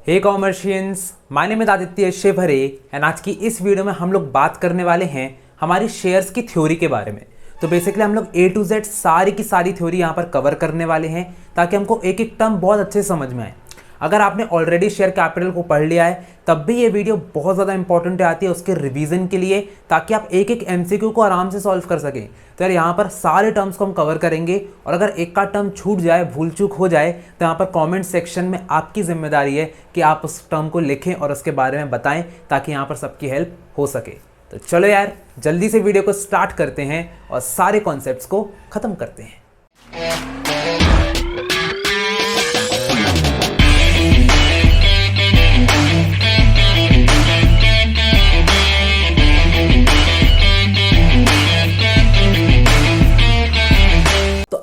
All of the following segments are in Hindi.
Hey commercians, my name is Aditya Shivhare and आज की इस वीडियो में हम लोग बात करने वाले हैं हमारी शेयर्स की थ्योरी के बारे में। तो बेसिकली हम लोग A to Z सारी की सारी थ्योरी यहाँ पर कवर करने वाले हैं ताकि हमको एक एक टर्म बहुत अच्छे से समझ में आए। अगर आपने ऑलरेडी शेयर कैपिटल को पढ़ लिया है तब भी ये वीडियो बहुत ज़्यादा इंपॉर्टेंट आती है उसके रिवीजन के लिए, ताकि आप एक एक MCQ को आराम से सॉल्व कर सकें। तो यार यहाँ पर सारे टर्म्स को हम कवर करेंगे और अगर एक का टर्म छूट जाए, भूल चूक हो जाए, तो यहाँ पर कमेंट सेक्शन में आपकी जिम्मेदारी है कि आप उस टर्म को लिखें और उसके बारे में बताएं ताकि यहाँ पर सबकी हेल्प हो सके। तो चलो यार जल्दी से वीडियो को स्टार्ट करते हैं और सारे कॉन्सेप्ट्स को ख़त्म करते हैं।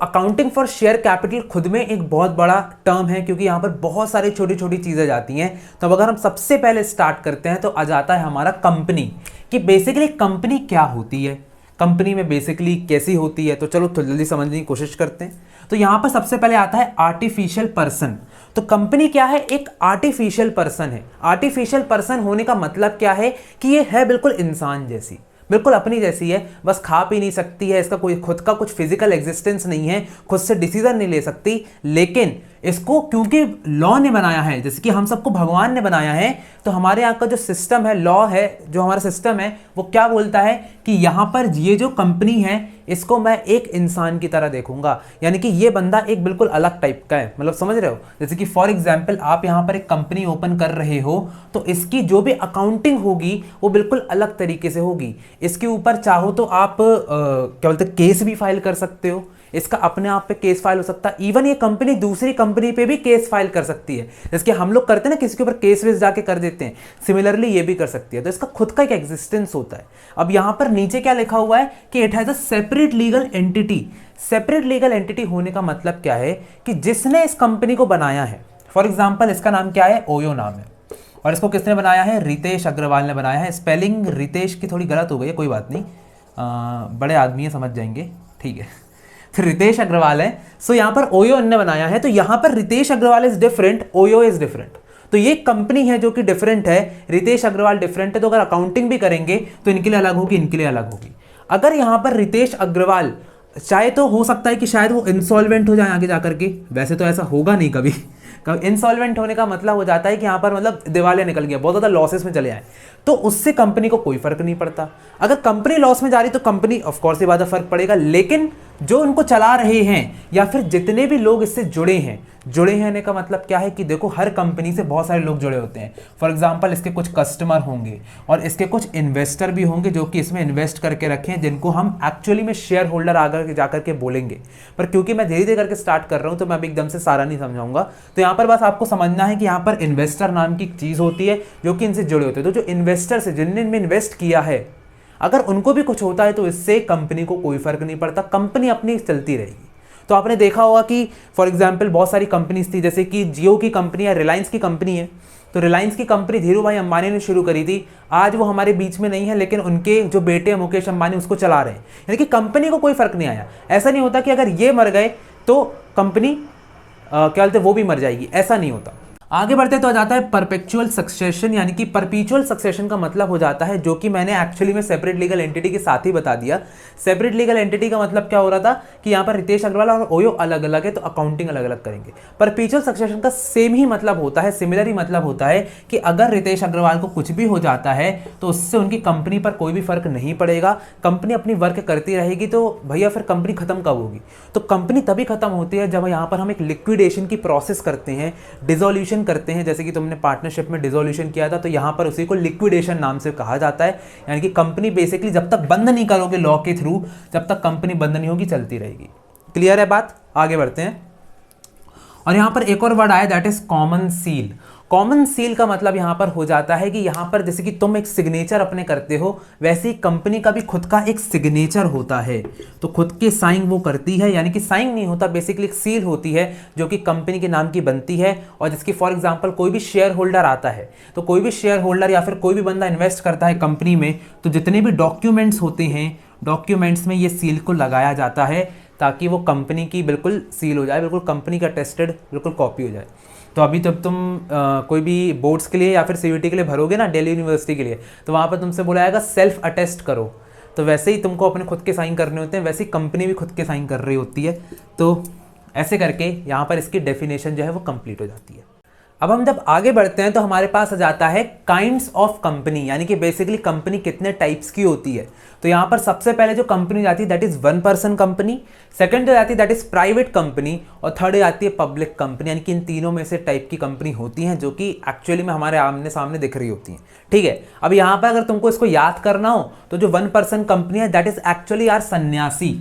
अकाउंटिंग फॉर शेयर कैपिटल खुद में एक बहुत बड़ा टर्म है क्योंकि यहाँ पर बहुत सारी छोटी छोटी चीज़ें जाती हैं। तो अगर हम सबसे पहले स्टार्ट करते हैं तो आ जाता है हमारा कंपनी, कि बेसिकली कंपनी क्या होती है, कंपनी में बेसिकली कैसी होती है। तो चलो तो जल्दी समझने की कोशिश करते हैं। तो यहाँ पर सबसे पहले आता है आर्टिफिशियल पर्सन। तो कंपनी क्या है? एक आर्टिफिशियल पर्सन है। आर्टिफिशियल पर्सन होने का मतलब क्या है कि ये है बिल्कुल इंसान जैसी, बिल्कुल अपनी जैसी है, बस खा पी नहीं सकती है, इसका कोई खुद का कुछ फिजिकल एग्जिस्टेंस नहीं है, खुद से डिसीजन नहीं ले सकती, लेकिन इसको क्योंकि लॉ ने बनाया है, जैसे कि हम सबको भगवान ने बनाया है, तो हमारे यहाँ का जो सिस्टम है, लॉ है, जो हमारा सिस्टम है, वो क्या बोलता है कि यहाँ पर ये जो कंपनी है इसको मैं एक इंसान की तरह देखूंगा, यानी कि ये बंदा एक बिल्कुल अलग टाइप का है। मतलब समझ रहे हो? जैसे कि फॉर एग्जाम्पल आप यहाँ पर एक कंपनी ओपन कर रहे हो तो इसकी जो भी अकाउंटिंग होगी वो बिल्कुल अलग तरीके से होगी। इसके ऊपर चाहो तो आप क्या बोलते हैं, केस भी फाइल कर सकते हो, इसका अपने आप पे केस फाइल हो सकता है। इवन ये कंपनी दूसरी कंपनी पे भी केस फाइल कर सकती है, जैसे कि हम लोग करते हैं ना, किसी के ऊपर केस वेस जाके कर देते हैं, सिमिलरली ये भी कर सकती है। तो इसका खुद का एक एग्जिस्टेंस होता है। अब यहाँ पर नीचे क्या लिखा हुआ है कि it has a separate legal entity. Separate legal entity होने का मतलब क्या है कि जिसने इस कंपनी को बनाया है, फॉर एग्जाम्पल इसका नाम क्या है, ओयो नाम है, और इसको किसने बनाया है? रितेश अग्रवाल ने बनाया है। स्पेलिंग रितेश की थोड़ी गलत हो गई है, कोई बात नहीं, बड़े आदमी है, समझ जाएंगे, ठीक है। फिर रितेश अग्रवाल है। सो यहाँ पर ओयो ने बनाया है, तो यहाँ पर Ritesh Agarwal is different, OYO is different. तो ये कंपनी है जो कि डिफरेंट है, रितेश अग्रवाल डिफरेंट है। तो अगर अकाउंटिंग भी करेंगे तो इनके लिए अलग होगी, इनके लिए अलग होगी। अगर यहाँ पर रितेश अग्रवाल, चाहे तो हो सकता है कि शायद वो इंसॉल्वेंट हो जाए आगे जाकर के, वैसे तो ऐसा होगा नहीं कभी। इंसॉल्वेंट होने का मतलब हो जाता है कि यहाँ पर मतलब दिवालिया निकल गया, बहुत ज़्यादा लॉसेस में चले आए, तो उससे कंपनी को कोई फर्क नहीं पड़ता। अगर कंपनी लॉस में जा रही तो कंपनी ऑफ कोर्स ये बात है फर्क पड़ेगा, लेकिन जो उनको चला रहे हैं या फिर जितने भी लोग इससे जुड़े हैं का मतलब क्या है कि देखो हर कंपनी से बहुत सारे लोग जुड़े होते हैं। फॉर एग्जांपल इसके कुछ कस्टमर होंगे और इसके कुछ इन्वेस्टर भी होंगे जो कि इसमें इन्वेस्ट करके रखे हैं, जिनको हम एक्चुअली में शेयर होल्डर आकर जाकर के बोलेंगे। पर क्योंकि मैं धीरे धीरे करके स्टार्ट कर रहा हूं तो मैं अभी एकदम से सारा नहीं समझाऊंगा। तो यहाँ पर बस आपको समझना है कि यहाँ पर इन्वेस्टर नाम की चीज़ होती है जो कि इनसे जुड़े होते हैं। तो जो इन्वेस्टर्स है, जिनने इनमें इन्वेस्ट किया है, अगर उनको भी कुछ होता है तो इससे कंपनी को कोई फर्क नहीं पड़ता, कंपनी अपनी चलती रहेगी। तो आपने देखा होगा कि फॉर एग्जांपल बहुत सारी कंपनीज थी, जैसे कि जियो की कंपनी है, रिलायंस की कंपनी है। तो रिलायंस की कंपनी धीरू भाई अंबानी ने शुरू करी थी, आज वो हमारे बीच में नहीं है, लेकिन उनके जो बेटे हैं मुकेश अंबानी उसको चला रहे हैं, यानी कि कंपनी को कोई फर्क नहीं आया। ऐसा नहीं होता कि अगर ये मर गए तो कंपनी क्या बोलते वो भी मर जाएगी, ऐसा नहीं होता। आगे बढ़ते तो आ जाता है परपेचुअल सक्सेशन, यानी कि परपेचुअल सक्सेशन का मतलब हो जाता है, जो कि मैंने एक्चुअली में सेपरेट लीगल एंटिटी के साथ ही बता दिया। सेपरेट लीगल एंटिटी का मतलब क्या हो रहा था कि यहाँ पर रितेश अग्रवाल और ओयो अलग अलग है तो अकाउंटिंग अलग अलग करेंगे। परपेचुअल सक्सेशन का सेम ही मतलब होता है, सिमिलर ही मतलब होता है कि अगर रितेश अग्रवाल को कुछ भी हो जाता है तो उससे उनकी कंपनी पर कोई भी फर्क नहीं पड़ेगा, कंपनी अपनी वर्क करती रहेगी। तो भैया फिर कंपनी खत्म कब होगी? तो कंपनी तभी खत्म होती है जब यहाँ पर हम एक लिक्विडेशन की प्रोसेस करते हैं, डिसोल्यूशन करते हैं। जैसे कि तुमने पार्टनरशिप में डिसोल्यूशन किया था, तो यहां पर उसी को लिक्विडेशन नाम से कहा जाता है। यानी कि कंपनी बेसिकली जब तक बंद नहीं करोगे लॉ के थ्रू, जब तक कंपनी बंद नहीं होगी, चलती रहेगी। क्लियर है बात? आगे बढ़ते हैं। और यहां पर एक और वर्ड आया, that is common seal. Common seal का मतलब यहां पर हो जाता है कि यहां पर जैसे कि तुम एक सिग्नेचर अपने करते हो, वैसे ही कंपनी का भी खुद का एक सिग्नेचर होता है। तो खुद के साइन वो करती है, यानी कि साइन नहीं होता, बेसिकली एक सील होती है जो कि कंपनी के नाम की बनती है। और जिसकी फॉर एग्जांपल कोई भी शेयर होल्डर आता है, तो कोई भी शेयर होल्डर या फिर कोई भी बंदा इन्वेस्ट करता है कंपनी में, तो जितने भी डॉक्यूमेंट्स होते हैं, डॉक्यूमेंट्स में ये सील को लगाया जाता है ताकि वो कंपनी की बिल्कुल सील हो जाए, बिल्कुल कंपनी का टेस्टेड बिल्कुल कॉपी हो जाए। तो अभी जब तुम कोई भी बोर्ड्स के लिए या फिर सीयूईटी के लिए भरोगे ना दिल्ली यूनिवर्सिटी के लिए, तो वहाँ पर तुमसे बोला जाएगा सेल्फ अटेस्ट करो। तो वैसे ही तुमको अपने खुद के साइन करने होते हैं, वैसे ही कंपनी भी खुद के साइन कर रही होती है। तो ऐसे करके यहाँ पर इसकी डेफिनेशन जो है वो कंप्लीट हो जाती है। अब हम जब आगे बढ़ते हैं तो हमारे पास आ जाता है काइंड्स ऑफ कंपनी, यानी कि बेसिकली कंपनी कितने टाइप्स की होती है। तो यहाँ पर सबसे पहले जो कंपनी जाती है that is one person company, second जो जाती है दैट इज प्राइवेट कंपनी, और थर्ड आती है पब्लिक कंपनी। यानी कि इन तीनों में से टाइप की कंपनी होती हैं जो कि एक्चुअली में हमारे आमने सामने दिख रही होती हैं। ठीक है, अब यहाँ पर अगर तुमको इसको याद करना हो तो जो वन पर्सन कंपनी है दैट इज एक्चुअली यार सन्यासी।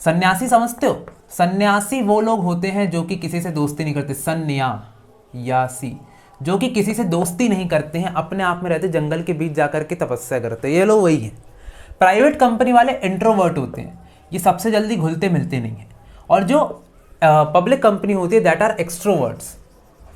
सन्यासी समझते हो? सन्यासी वो लोग होते हैं जो कि किसी से दोस्ती नहीं करते, सन्यासी, जो कि किसी से दोस्ती नहीं करते हैं, अपने आप में रहते, जंगल के बीच जाकर के तपस्या करते हैं, ये लोग वही हैं। प्राइवेट कंपनी वाले इंट्रोवर्ट होते हैं, ये सबसे जल्दी घुलते मिलते नहीं हैं। और जो पब्लिक कंपनी होती है दैट आर एक्सट्रोवर्ट्स,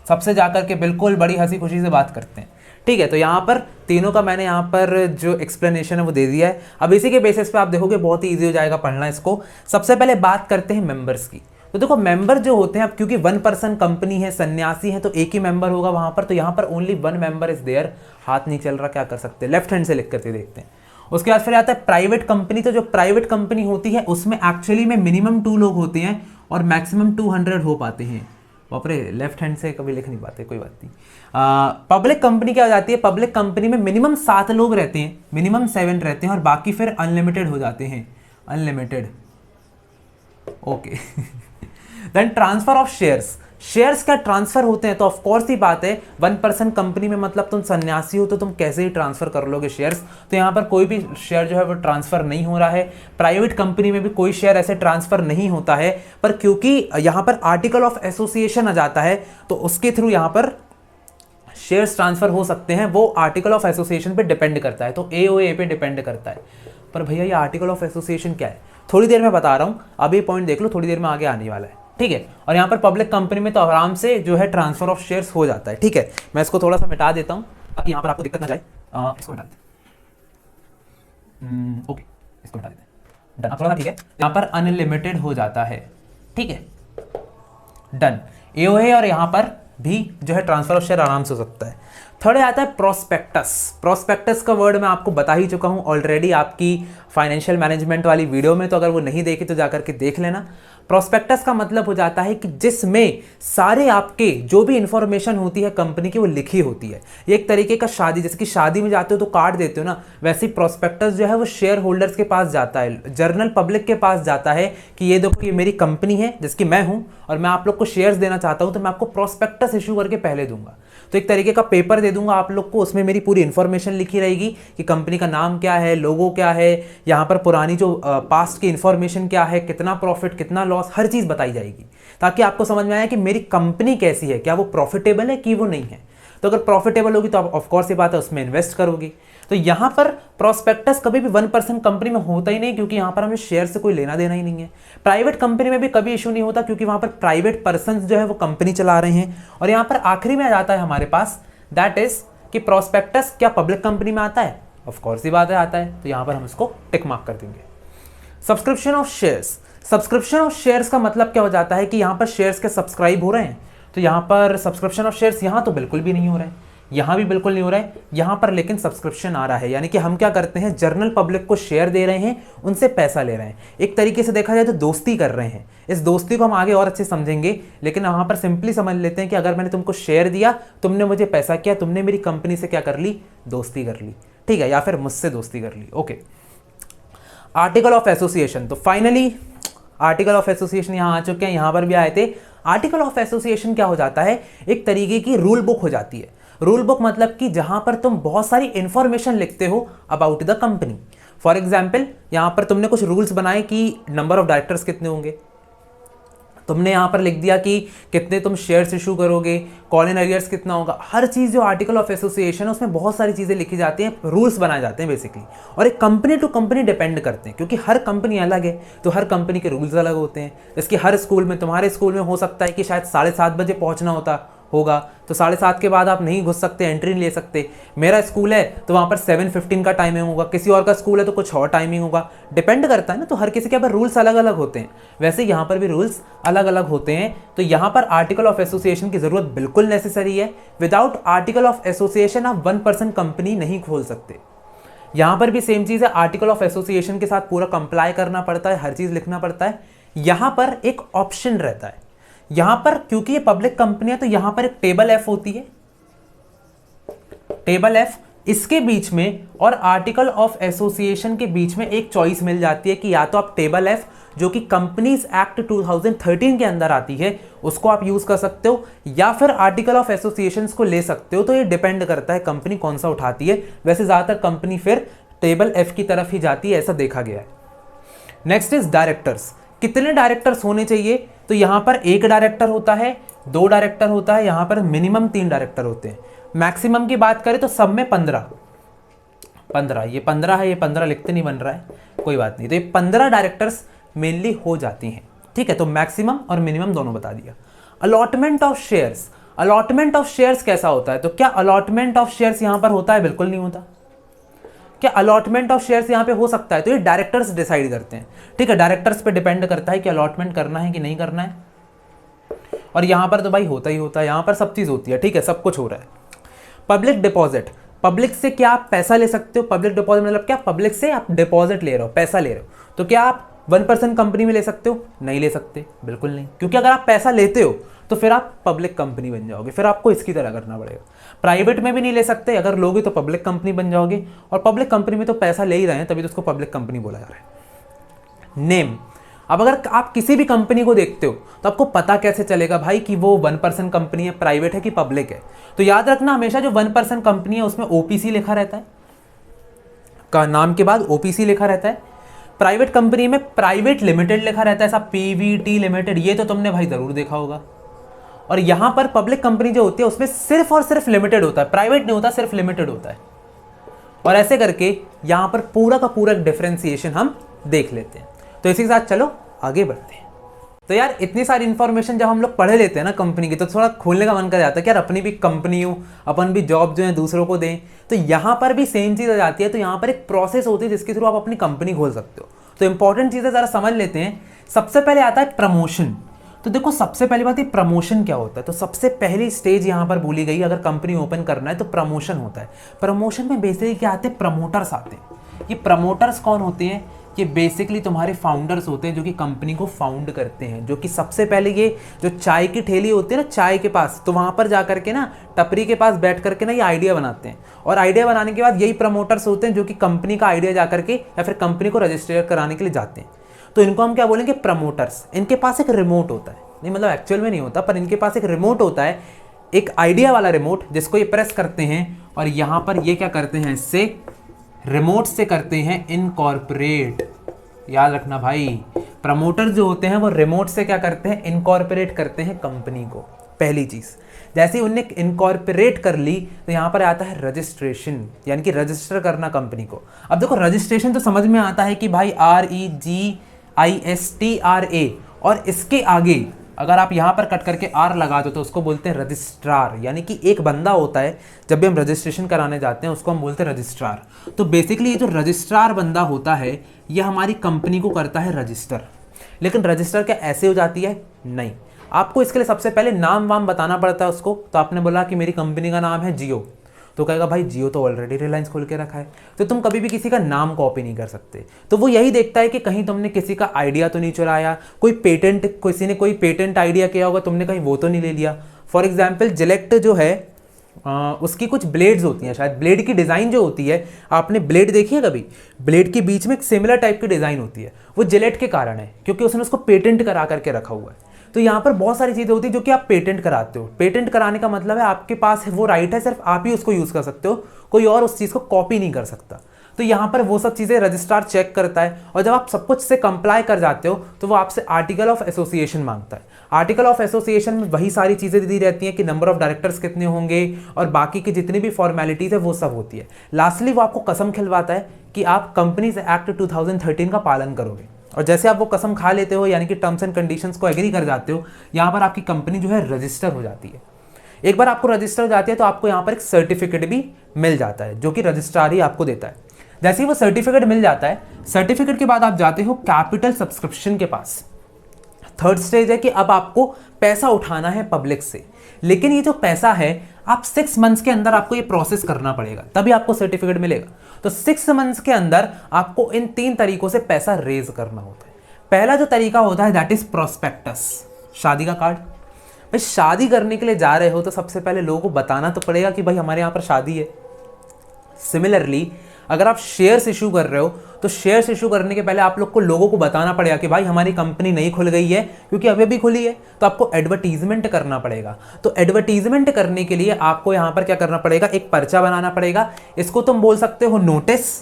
सबसे जाकर के बिल्कुल बड़ी हंसी खुशी से बात करते हैं। ठीक है, तो यहाँ पर तीनों का मैंने यहाँ पर जो एक्सप्लेनेशन है वो दे दिया है। अब इसी के बेसिस पे आप देखोगे बहुत ही ईजी हो जाएगा पढ़ना इसको। सबसे पहले बात करते हैं मेंबर्स की। तो देखो मेंबर जो होते हैं, अब क्योंकि वन पर्सन कंपनी है, सन्यासी है, तो एक ही मेंबर होगा वहां पर। तो यहाँ पर only one member is there. हाथ नहीं चल रहा, क्या कर सकते हैं, लेफ्ट हैंड से लिख करके देखते हैं। उसके बाद फिर आता है प्राइवेट कंपनी। तो जो प्राइवेट कंपनी होती है उसमें एक्चुअली में मिनिमम 2 लोग होते हैं और मैक्सिमम 200 हो पाते हैं। बापरे, लेफ्ट हैंड से कभी लिख नहीं पाते, कोई बात नहीं। पब्लिक कंपनी क्या हो जाती है, पब्लिक कंपनी में मिनिमम 7 लोग रहते हैं, मिनिमम 7 रहते हैं, और बाकी फिर अनलिमिटेड हो जाते हैं, unlimited. Okay. Then transfer of shares. Shares क्या ट्रांसफर होते हैं, तो ऑफ कोर्स ही बात है, वन पर्सन कंपनी में मतलब तुम सन्यासी हो तो तुम कैसे ही ट्रांसफर कर लोगे शेयर्स। तो यहाँ पर कोई भी शेयर जो है वो ट्रांसफर नहीं हो रहा है। प्राइवेट कंपनी में भी कोई शेयर ऐसे ट्रांसफर नहीं होता है, पर क्योंकि यहाँ पर आर्टिकल ऑफ एसोसिएशन आ जाता है तो उसके थ्रू यहाँ पर शेयर्स ट्रांसफर हो सकते हैं। वो आर्टिकल ऑफ एसोसिएशन पे डिपेंड करता है, तो एओए पे डिपेंड करता है। पर भैया ये आर्टिकल ऑफ एसोसिएशन क्या है, थोड़ी देर में बता रहा हूँ, अभी पॉइंट देख लो, थोड़ी देर में आगे आने वाला है। ठीक है, और यहाँ पर पब्लिक कंपनी में तो आराम से जो है ट्रांसफर ऑफ शेयर्स हो जाता है। ठीक है, मैं इसको थोड़ा सा मिटा देता हूँ ताकि यहाँ पर आपको दिक्कत ना जाए। इसको मिटा देते हैं। ओके, इसको मिटा देते हैं, डन। थोड़ा सा ठीक है, यहाँ पर अनलिमिटेड हो जाता है। ठीक है, डन। एओए और यहाँ पर भी जो है ट्रांसफर ऑफ शेयर आराम से हो सकता है। थर्ड आता है प्रोस्पेक्टस। प्रोस्पेक्टस का वर्ड मैं आपको बता ही चुका हूँ ऑलरेडी आपकी फाइनेंशियल मैनेजमेंट वाली वीडियो में, तो अगर वो नहीं देखी तो जाकर के देख लेना। प्रोस्पेक्टस का मतलब हो जाता है कि जिसमें सारे आपके जो भी इंफॉर्मेशन होती है कंपनी की वो लिखी होती है। ये एक तरीके का शादी, जैसे कि शादी में जाते हो तो कार्ड देते हो ना, वैसे ही प्रोस्पेक्टस जो है वो शेयर होल्डर्स के पास जाता है, जनरल पब्लिक के पास जाता है कि ये देखो ये मेरी कंपनी है जिसकी मैं हूँ और मैं आप लोग को शेयर्स देना चाहता हूँ, तो मैं आपको प्रोस्पेक्टस इशू करके पहले दूंगा। तो एक तरीके का पेपर दे दूंगा आप लोग को, उसमें मेरी पूरी इन्फॉर्मेशन लिखी रहेगी कि कंपनी का नाम क्या है, लोगो क्या है, यहाँ पर पुरानी जो पास्ट की इन्फॉर्मेशन क्या है, कितना प्रॉफिट कितना लॉस, हर चीज़ बताई जाएगी ताकि आपको समझ में आए कि मेरी कंपनी कैसी है, क्या वो प्रॉफिटेबल है कि वो नहीं है। तो अगर प्रॉफिटेबल होगी तो आप ऑफकोर्स ये बात है उसमें इन्वेस्ट करोगी। तो यहाँ पर प्रोस्पेक्टस कभी भी 1% कंपनी में होता ही नहीं, क्योंकि यहाँ पर हमें शेयर से कोई लेना देना ही नहीं है। प्राइवेट कंपनी में भी कभी इशू नहीं होता, क्योंकि वहाँ पर प्राइवेट पर्सन जो है वो कंपनी चला रहे हैं। और यहाँ पर आखिरी में आ जाता है हमारे पास दैट इज कि प्रोस्पेक्टस क्या पब्लिक कंपनी में आता है, ऑफकोर्स ही बात है आता है, तो यहाँ पर हम इसको टिक मार्क कर देंगे। Subscription of shares. Subscription of shares का मतलब क्या हो जाता है कि यहाँ पर शेयर्स के सब्सक्राइब हो रहे हैं, तो यहाँ पर सब्सक्रिप्शन ऑफ शेयर्स यहाँ तो बिल्कुल भी नहीं हो रहा है, यहाँ भी बिल्कुल नहीं हो रहा है, यहाँ पर लेकिन सब्सक्रिप्शन आ रहा है। यानी कि हम क्या करते हैं, जनरल पब्लिक को शेयर दे रहे हैं, उनसे पैसा ले रहे हैं। एक तरीके से देखा जाए तो दोस्ती कर रहे हैं। इस दोस्ती को हम आगे और अच्छे समझेंगे, लेकिन यहाँ पर सिंपली समझ लेते हैं कि अगर मैंने तुमको शेयर दिया, तुमने मुझे पैसा किया, तुमने मेरी कंपनी से क्या कर ली, दोस्ती कर ली। ठीक है, या फिर मुझसे दोस्ती कर ली। Okay, article of association. तो फाइनली आर्टिकल ऑफ एसोसिएशन यहाँ आ चुके हैं, यहाँ पर भी आए थे। आर्टिकल ऑफ एसोसिएशन क्या हो जाता है, एक तरीके की रूल बुक हो जाती है। रूल बुक मतलब कि जहां पर तुम बहुत सारी इंफॉर्मेशन लिखते हो about the company. For example यहां पर तुमने कुछ रूल्स बनाए कि नंबर ऑफ डायरेक्टर्स कितने होंगे, तुमने यहाँ पर लिख दिया कि कितने तुम शेयर्स इशू करोगे, कॉल इन अरियर्स कितना होगा, हर चीज़ जो आर्टिकल ऑफ एसोसिएशन है उसमें बहुत सारी चीज़ें लिखी जाती हैं, रूल्स बनाए जाते हैं बेसिकली। और एक कंपनी टू कंपनी डिपेंड करते हैं, क्योंकि हर कंपनी अलग है, तो हर कंपनी के रूल्स अलग होते हैं। जैसे कि हर स्कूल में, तुम्हारे स्कूल में हो सकता है कि शायद 7:30 बजे पहुँचना होगा, तो 7:30 के बाद आप नहीं घुस सकते, एंट्री नहीं ले सकते। मेरा स्कूल है तो वहाँ पर 7:15 का टाइमिंग होगा, किसी और का स्कूल है तो कुछ और टाइमिंग होगा, डिपेंड करता है ना। तो हर किसी के यहाँ पर रूल्स अलग अलग होते हैं, वैसे यहाँ पर भी रूल्स अलग अलग होते हैं। तो यहाँ पर आर्टिकल ऑफ एसोसिएशन की ज़रूरत बिल्कुल नेसेसरी है। विदाउट आर्टिकल ऑफ एसोसिएशन आप 1% कंपनी नहीं खोल सकते। यहाँ पर भी सेम चीज़ है, आर्टिकल ऑफ एसोसिएशन के साथ पूरा कंप्लाई करना पड़ता है, हर चीज़ लिखना पड़ता है। यहाँ पर एक ऑप्शन रहता है, यहाँ पर क्योंकि ये पब्लिक कंपनी है तो यहाँ पर एक टेबल एफ होती है, टेबल एफ, इसके बीच में और आर्टिकल ऑफ एसोसिएशन के बीच में एक चॉइस मिल जाती है कि या तो आप टेबल एफ जो कि कंपनीज एक्ट 2013 के अंदर आती है उसको आप यूज कर सकते हो, या फिर आर्टिकल ऑफ एसोसिएशन को ले सकते हो। तो ये डिपेंड करता है कंपनी कौन सा उठाती है। वैसे ज्यादातर कंपनी फिर टेबल एफ की तरफ ही जाती है, ऐसा देखा गया है। Next is directors. कितने डायरेक्टर्स होने चाहिए? तो यहाँ पर एक डायरेक्टर होता है, 2 डायरेक्टर होता है, यहाँ पर मिनिमम 3 डायरेक्टर होते हैं। मैक्सिमम की बात करें तो सब में 15, ये 15 है, ये 15 लिखते नहीं बन रहा है, कोई बात नहीं। तो ये 15 डायरेक्टर्स मेनली हो जाती हैं, ठीक है। तो मैक्सिमम और मिनिमम दोनों बता दिया। Allotment of shares, allotment of shares कैसा होता है? तो क्या अलॉटमेंट ऑफ शेयर्स यहाँ पर होता है? बिल्कुल नहीं होता। क्या अलॉटमेंट ऑफ शेयर्स यहाँ पे हो सकता है? तो ये डायरेक्टर्स डिसाइड करते हैं, ठीक है। डायरेक्टर्स पे डिपेंड करता है कि अलॉटमेंट करना है कि नहीं करना है। और यहाँ पर तो भाई होता ही होता है, यहाँ पर सब चीज़ होती है, ठीक है, सब कुछ हो रहा है। पब्लिक डिपॉजिट, पब्लिक से क्या आप पैसा ले सकते हो? पब्लिक डिपॉजिट मतलब क्या? पब्लिक से आप डिपॉजिट ले रहे हो, पैसा ले रहे हो। तो क्या आप 1% कंपनी में ले सकते हो? नहीं ले सकते, बिल्कुल नहीं, क्योंकि अगर आप पैसा लेते हो तो फिर आप पब्लिक कंपनी बन जाओगे, फिर आपको इसकी तरह करना पड़ेगा। प्राइवेट में भी नहीं ले सकते, अगर लोगे तो पब्लिक कंपनी बन जाओगे, और पब्लिक कंपनी में तो पैसा ले ही रहे हैं तभी तो उसको पब्लिक कंपनी बोला जा रहा है। नेम, अब अगर आप किसी भी कंपनी को देखते हो तो आपको पता कैसे चलेगा भाई कि वो 1% कंपनी है, प्राइवेट है कि पब्लिक है? तो याद रखना हमेशा जो 1% कंपनी है उसमें ओपीसी लिखा रहता है, का नाम के बाद ओपीसी लिखा रहता है। प्राइवेट कंपनी में प्राइवेट लिमिटेड लिखा रहता है, ऐसा पीवीटी लिमिटेड, ये तो तुमने भाई जरूर देखा होगा। और यहां पर पब्लिक कंपनी जो होती है उसमें सिर्फ और सिर्फ लिमिटेड होता है, प्राइवेट नहीं होता, सिर्फ लिमिटेड होता है। और ऐसे करके यहां पर पूरा का पूरा डिफरेंशिएशन हम देख लेते हैं। तो इसी के साथ चलो आगे बढ़ते हैं। तो यार इतनी सारी इन्फॉर्मेशन जब हम लोग पढ़े लेते हैं ना कंपनी की, तो थोड़ा खोलने का मन कर जाता है कि यार अपनी भी कंपनी हो, अपन भी जॉब जो है दूसरों को दें। तो यहाँ पर भी सेम चीज़ आ जाती है। तो यहाँ पर एक प्रोसेस होती है जिसके थ्रू आप अपनी कंपनी खोल सकते हो। तो इंपॉर्टेंट चीज़ें ज़रा समझ लेते हैं। सबसे पहले आता है प्रमोशन। तो देखो सबसे पहली बात, ये प्रमोशन क्या होता है? तो सबसे पहली स्टेज यहाँ पर बोली गई, अगर कंपनी ओपन करना है तो प्रमोशन होता है। प्रमोशन में बेसिकली क्या आते हैं? प्रमोटर्स आते हैं। ये प्रमोटर्स कौन होते हैं? ये बेसिकली तुम्हारे फाउंडर्स होते हैं जो कि कंपनी को फाउंड करते हैं, जो कि सबसे पहले ये जो चाय की ठेली होती है ना चाय के पास, तो वहाँ पर जा करके ना टपरी के पास बैठ करके ना ये आइडिया बनाते हैं। और आइडिया बनाने के बाद यही प्रमोटर्स होते हैं जो कि कंपनी का आइडिया जा करके या फिर कंपनी को रजिस्टर कराने के लिए जाते हैं। तो इनको हम क्या बोलेंगे? प्रमोटर्स। इनके पास एक रिमोट होता है, नहीं मतलब एक्चुअल में नहीं होता, पर इनके पास एक रिमोट होता है, एक आइडिया वाला रिमोट, जिसको ये प्रेस करते हैं और यहाँ पर ये क्या करते हैं? इससे रिमोट से करते हैं इनकॉर्पोरेट। याद रखना भाई, प्रमोटर जो होते हैं वो रिमोट से क्या करते हैं? इनकॉर्पोरेट करते हैं कंपनी को। पहली चीज, जैसे ही उनने इनकॉर्पोरेट कर ली तो यहाँ पर आता है रजिस्ट्रेशन, यानी कि रजिस्टर करना कंपनी को। अब देखो रजिस्ट्रेशन तो समझ में आता है कि भाई REGISTRA, और इसके आगे अगर आप यहाँ पर कट करके R लगा दो तो उसको बोलते हैं रजिस्ट्रार, यानी कि एक बंदा होता है, जब भी हम रजिस्ट्रेशन कराने जाते हैं उसको हम बोलते हैं रजिस्ट्रार। तो बेसिकली ये जो रजिस्ट्रार बंदा होता है ये हमारी कंपनी को करता है रजिस्टर। लेकिन रजिस्टर क्या ऐसे हो जाती है? नहीं, आपको इसके लिए सबसे पहले नाम वाम बताना पड़ता है उसको। तो आपने बोला कि मेरी कंपनी का नाम है जियो, तो कहेगा भाई जियो तो ऑलरेडी रिलायंस खोल के रखा है, तो तुम कभी भी किसी का नाम कॉपी नहीं कर सकते। तो वो यही देखता है कि कहीं तुमने किसी का आइडिया तो नहीं चुराया, कोई पेटेंट, किसी ने कोई पेटेंट आइडिया किया होगा, तुमने कहीं वो तो नहीं ले लिया। फॉर एग्जाम्पल जिलेक्ट जो है उसकी कुछ ब्लेड्स होती हैं, शायद ब्लेड की डिज़ाइन जो होती है, आपने ब्लेड देखी है कभी? ब्लेड के बीच में एक सिमिलर टाइप की डिज़ाइन होती है, वो जिलेट के कारण है क्योंकि उसने उसको पेटेंट करा करके रखा हुआ है। तो यहाँ पर बहुत सारी चीज़ें होती है जो कि आप पेटेंट कराते हो। पेटेंट कराने का मतलब है आपके पास वो राइट है, सिर्फ आप ही उसको यूज़ कर सकते हो, कोई और उस चीज़ को कॉपी नहीं कर सकता। तो यहाँ पर वो सब चीज़ें रजिस्ट्रार चेक करता है, और जब आप सब कुछ से कंप्लाई कर जाते हो तो वो आपसे आर्टिकल ऑफ एसोसिएशन मांगता है। आर्टिकल ऑफ एसोसिएशन में वही सारी चीज़ें दी रहती हैं कि नंबर ऑफ डायरेक्टर्स कितने होंगे और बाकी की जितनी भी फॉर्मेलिटीज़ है वो सब होती है। लास्टली वो आपको कसम खिलवाता है कि आप कंपनीज एक्ट 2013 का पालन करोगे, और जैसे आप वो कसम खा लेते हो, यानी कि टर्म्स एंड कंडीशंस को एग्री कर जाते हो, यहाँ पर आपकी कंपनी जो है रजिस्टर हो जाती है। एक बार आपको रजिस्टर हो जाती है तो आपको यहाँ पर एक सर्टिफिकेट भी मिल जाता है जो कि रजिस्ट्रार ही आपको देता है। जैसे ही वो सर्टिफिकेट मिल जाता है, सर्टिफिकेट के बाद आप जाते हो कैपिटल सब्सक्रिप्शन के पास। थर्ड स्टेज है कि अब आपको पैसा उठाना है पब्लिक से, लेकिन ये जो पैसा है आप 6 मंथ्स के अंदर आपको ये प्रोसेस करना पड़ेगा, तभी आपको सर्टिफिकेट मिलेगा। तो 6 मंथ्स के अंदर आपको इन 3 तरीकों से पैसा रेज करना होता है। पहला जो तरीका होता है दैट इज प्रोस्पेक्टस, शादी का कार्ड। भाई शादी करने के लिए जा रहे हो तो सबसे पहले लोगों को बताना तो पड़ेगा कि भाई हमारे यहाँ पर शादी है। सिमिलरली अगर आप शेयर्स इशू कर रहे हो तो शेयर्स इशू करने के पहले आप लोग को लोगों को बताना पड़ेगा कि भाई हमारी कंपनी नहीं खुल गई है, क्योंकि अभी भी खुली है, तो आपको एडवर्टीजमेंट करना पड़ेगा। तो एडवर्टीजमेंट करने के लिए आपको यहाँ पर क्या करना पड़ेगा, एक पर्चा बनाना पड़ेगा। इसको तुम बोल सकते हो नोटिस,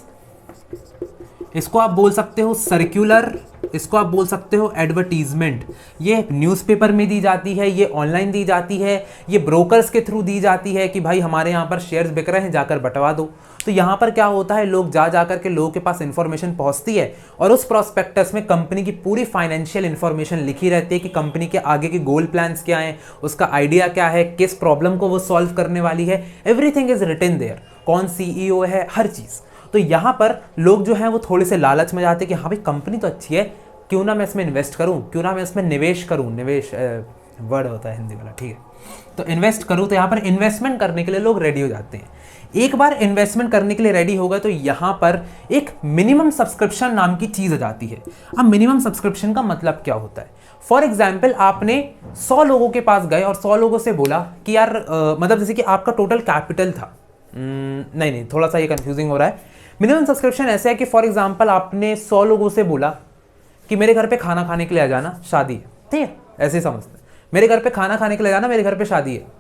इसको आप बोल सकते हो सर्कुलर, इसको आप बोल सकते हो एडवर्टीजमेंट। ये न्यूज़पेपर में दी जाती है, ये ऑनलाइन दी जाती है, ये ब्रोकर्स के थ्रू दी जाती है कि भाई हमारे यहाँ पर शेयर्स बिक रहे हैं, जाकर बंटवा दो। तो यहाँ पर क्या होता है, लोग जा कर के लोगों के पास इंफॉर्मेशन पहुँचती है और उस प्रॉस्पेक्टस में कंपनी की पूरी फाइनेंशियल इंफॉर्मेशन लिखी रहती है कि कंपनी के आगे के गोल प्लान्स क्या हैं, उसका आइडिया क्या है, किस प्रॉब्लम को वो सॉल्व करने वाली है। एवरीथिंग इज रिटन देयर, कौन CEO है, हर चीज़। तो यहाँ पर लोग जो हैं वो थोड़े से लालच में जाते हैं कि हाँ भाई कंपनी तो अच्छी है, क्यों ना मैं इसमें इन्वेस्ट करूँ, क्यों ना मैं इसमें निवेश करूँ, निवेश वर्ड होता है हिंदी वाला, ठीक है, तो इन्वेस्ट करूँ। तो यहाँ पर इन्वेस्टमेंट करने के लिए लोग रेडी हो जाते हैं। एक बार इन्वेस्टमेंट करने के लिए रेडी हो गए तो यहाँ पर एक मिनिमम सब्सक्रिप्शन नाम की चीज़ आ जाती है। अब मिनिमम सब्सक्रिप्शन का मतलब क्या होता है, फॉर एग्जाम्पल आपने 100 लोगों के पास गए और 100 लोगों से बोला कि यार मतलब जैसे कि आपका टोटल कैपिटल था, नहीं थोड़ा सा ये कंफ्यूजिंग हो रहा है। मिनिमम सब्सक्रिप्शन ऐसे है कि फॉर एग्जांपल आपने 100 लोगों से बोला कि मेरे घर पे खाना खाने के लिए आ जाना, शादी है, ठीक है, ऐसे ही समझते हैं, मेरे घर पे खाना खाने के लिए जाना, मेरे घर पे शादी है।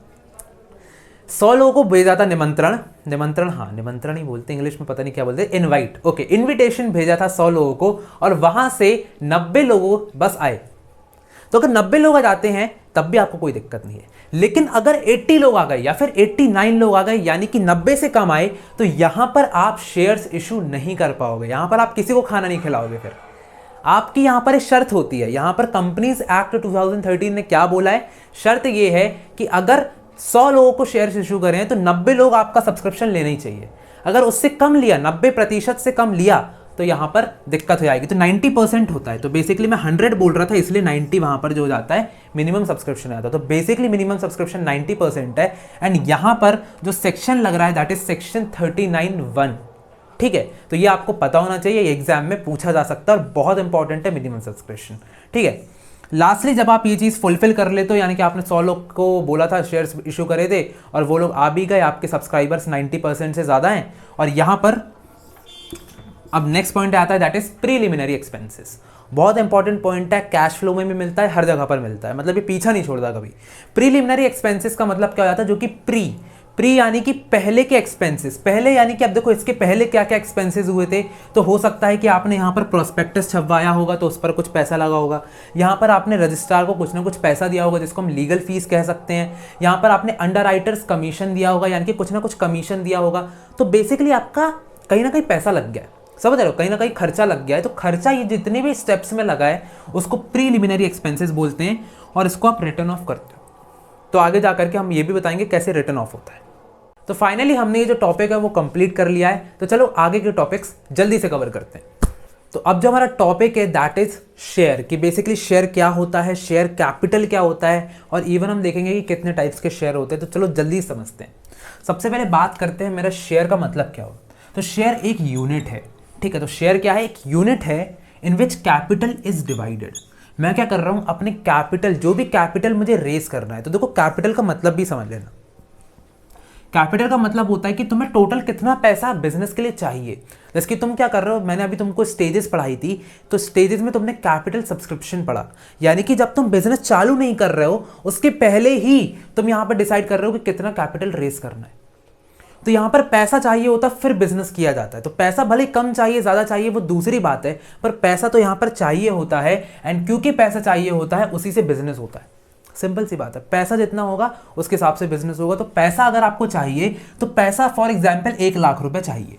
100 लोगों को भेजा था निमंत्रण, हाँ निमंत्रण ही बोलते इंग्लिश में, पता नहीं क्या बोलते, इनवाइट, ओके, इनविटेशन भेजा था 100 लोगों को और वहां से 90 लोगों बस आए। तो अगर 90 लोग आ जाते हैं तब भी आपको कोई दिक्कत नहीं है, लेकिन अगर 80 लोग आ गए या फिर 89 लोग आ गए, यानी कि 90 से कम आए, तो यहां पर आप शेयर्स इशू नहीं कर पाओगे, यहां पर आप किसी को खाना नहीं खिलाओगे। फिर आपकी यहां पर एक शर्त होती है, यहां पर कंपनीज एक्ट 2013 ने क्या बोला है, शर्त यह है कि अगर 100 लोगों को शेयर्स इशू करें तो 90 लोग आपका सब्सक्रिप्शन लेना ही चाहिए। अगर उससे कम लिया, 90% से कम लिया, तो यहाँ पर दिक्कत हो जाएगी। तो 90% होता है, तो बेसिकली मैं 100 बोल रहा था इसलिए 90 वहाँ पर जो हो जाता है मिनिमम सब्सक्रिप्शन आता है। तो बेसिकली मिनिमम सब्सक्रिप्शन 90% है। एंड यहाँ पर जो सेक्शन लग रहा है दैट इज सेक्शन 39(1), ठीक है, तो ये आपको पता होना चाहिए, ये एग्जाम में पूछा जा सकता है और बहुत इंपॉर्टेंट है मिनिमम सब्सक्रिप्शन, ठीक है। लास्टली जब आप ये चीज़ फुलफिल कर लेते हो, यानी कि आपने 100 लोग को बोला था शेयर्स इशू करे थे और वो लोग आ भी गए, आपके सब्सक्राइबर्स 90% से ज़्यादा हैं, और यहाँ पर अब नेक्स्ट पॉइंट आता है दैट इज प्रीलिमिनरी एक्सपेंसेस। बहुत इंपॉर्टेंट पॉइंट है, कैश फ्लो में भी मिलता है, हर जगह पर मिलता है, मतलब ये पीछा नहीं छोड़ता कभी। प्रीलिमिनरी एक्सपेंसेस का मतलब क्या हो जाता है, जो कि प्री यानी कि पहले के एक्सपेंसेस, पहले यानी कि अब देखो इसके पहले क्या क्या एक्सपेंसेस हुए थे। तो हो सकता है कि आपने यहाँ पर प्रोस्पेक्टस छपवाया होगा तो उस पर कुछ पैसा लगा होगा, यहाँ पर आपने रजिस्ट्रार को कुछ ना कुछ पैसा दिया होगा जिसको हम लीगल फीस कह सकते हैं, यहाँ पर आपने अंडरराइटर्स कमीशन दिया होगा, यानी कि कुछ ना कुछ कमीशन दिया होगा। तो बेसिकली आपका कहीं ना कहीं पैसा लग गया है, समझ रहे हो, कहीं ना कहीं खर्चा लग गया है। तो खर्चा ये जितने भी स्टेप्स में लगा है उसको प्रीलिमिनरी एक्सपेंसेस बोलते हैं और इसको आप रिटर्न ऑफ करते हो। तो आगे जाकर के हम ये भी बताएंगे कैसे रिटर्न ऑफ होता है। तो फाइनली हमने ये जो टॉपिक है वो कंप्लीट कर लिया है। तो चलो आगे के टॉपिक्स जल्दी से कवर करते हैं। तो अब जो हमारा टॉपिक है दैट इज शेयर, कि बेसिकली शेयर क्या होता है, शेयर कैपिटल क्या होता है, और इवन हम देखेंगे कि कितने टाइप्स के शेयर होते हैं। तो चलो जल्दी समझते हैं। सबसे पहले बात करते हैं मेरा शेयर का मतलब क्या हो। तो शेयर एक यूनिट है, ठीक है। तो शेयर क्या है, एक यूनिट है इन विच कैपिटल इज डिवाइडेड। मैं क्या कर रहा हूं, अपने कैपिटल, जो भी कैपिटल मुझे रेस करना है, तो देखो कैपिटल का मतलब भी समझ लेना। कैपिटल का मतलब होता है कि तुम्हें टोटल कितना पैसा बिजनेस के लिए चाहिए। जैसे कि तुम क्या कर रहे हो, मैंने अभी तुमको स्टेजेस पढ़ाई थी, तो स्टेजेस में तुमने कैपिटल सब्सक्रिप्शन पढ़ा, यानी कि जब तुम बिजनेस चालू नहीं कर रहे हो उसके पहले ही तुम यहां पर डिसाइड कर रहे हो कि कितना कैपिटल रेस करना है। तो यहाँ पर पैसा चाहिए होता फिर बिजनेस किया जाता है। तो पैसा भले कम चाहिए ज़्यादा चाहिए वो दूसरी बात है, पर पैसा तो यहाँ पर चाहिए होता है। एंड क्योंकि पैसा चाहिए होता है उसी से बिजनेस होता है। सिंपल सी बात है, पैसा जितना होगा उसके हिसाब से बिजनेस होगा। तो पैसा अगर आपको चाहिए तो पैसा फॉर एग्जाम्पल 1 लाख रुपए चाहिए,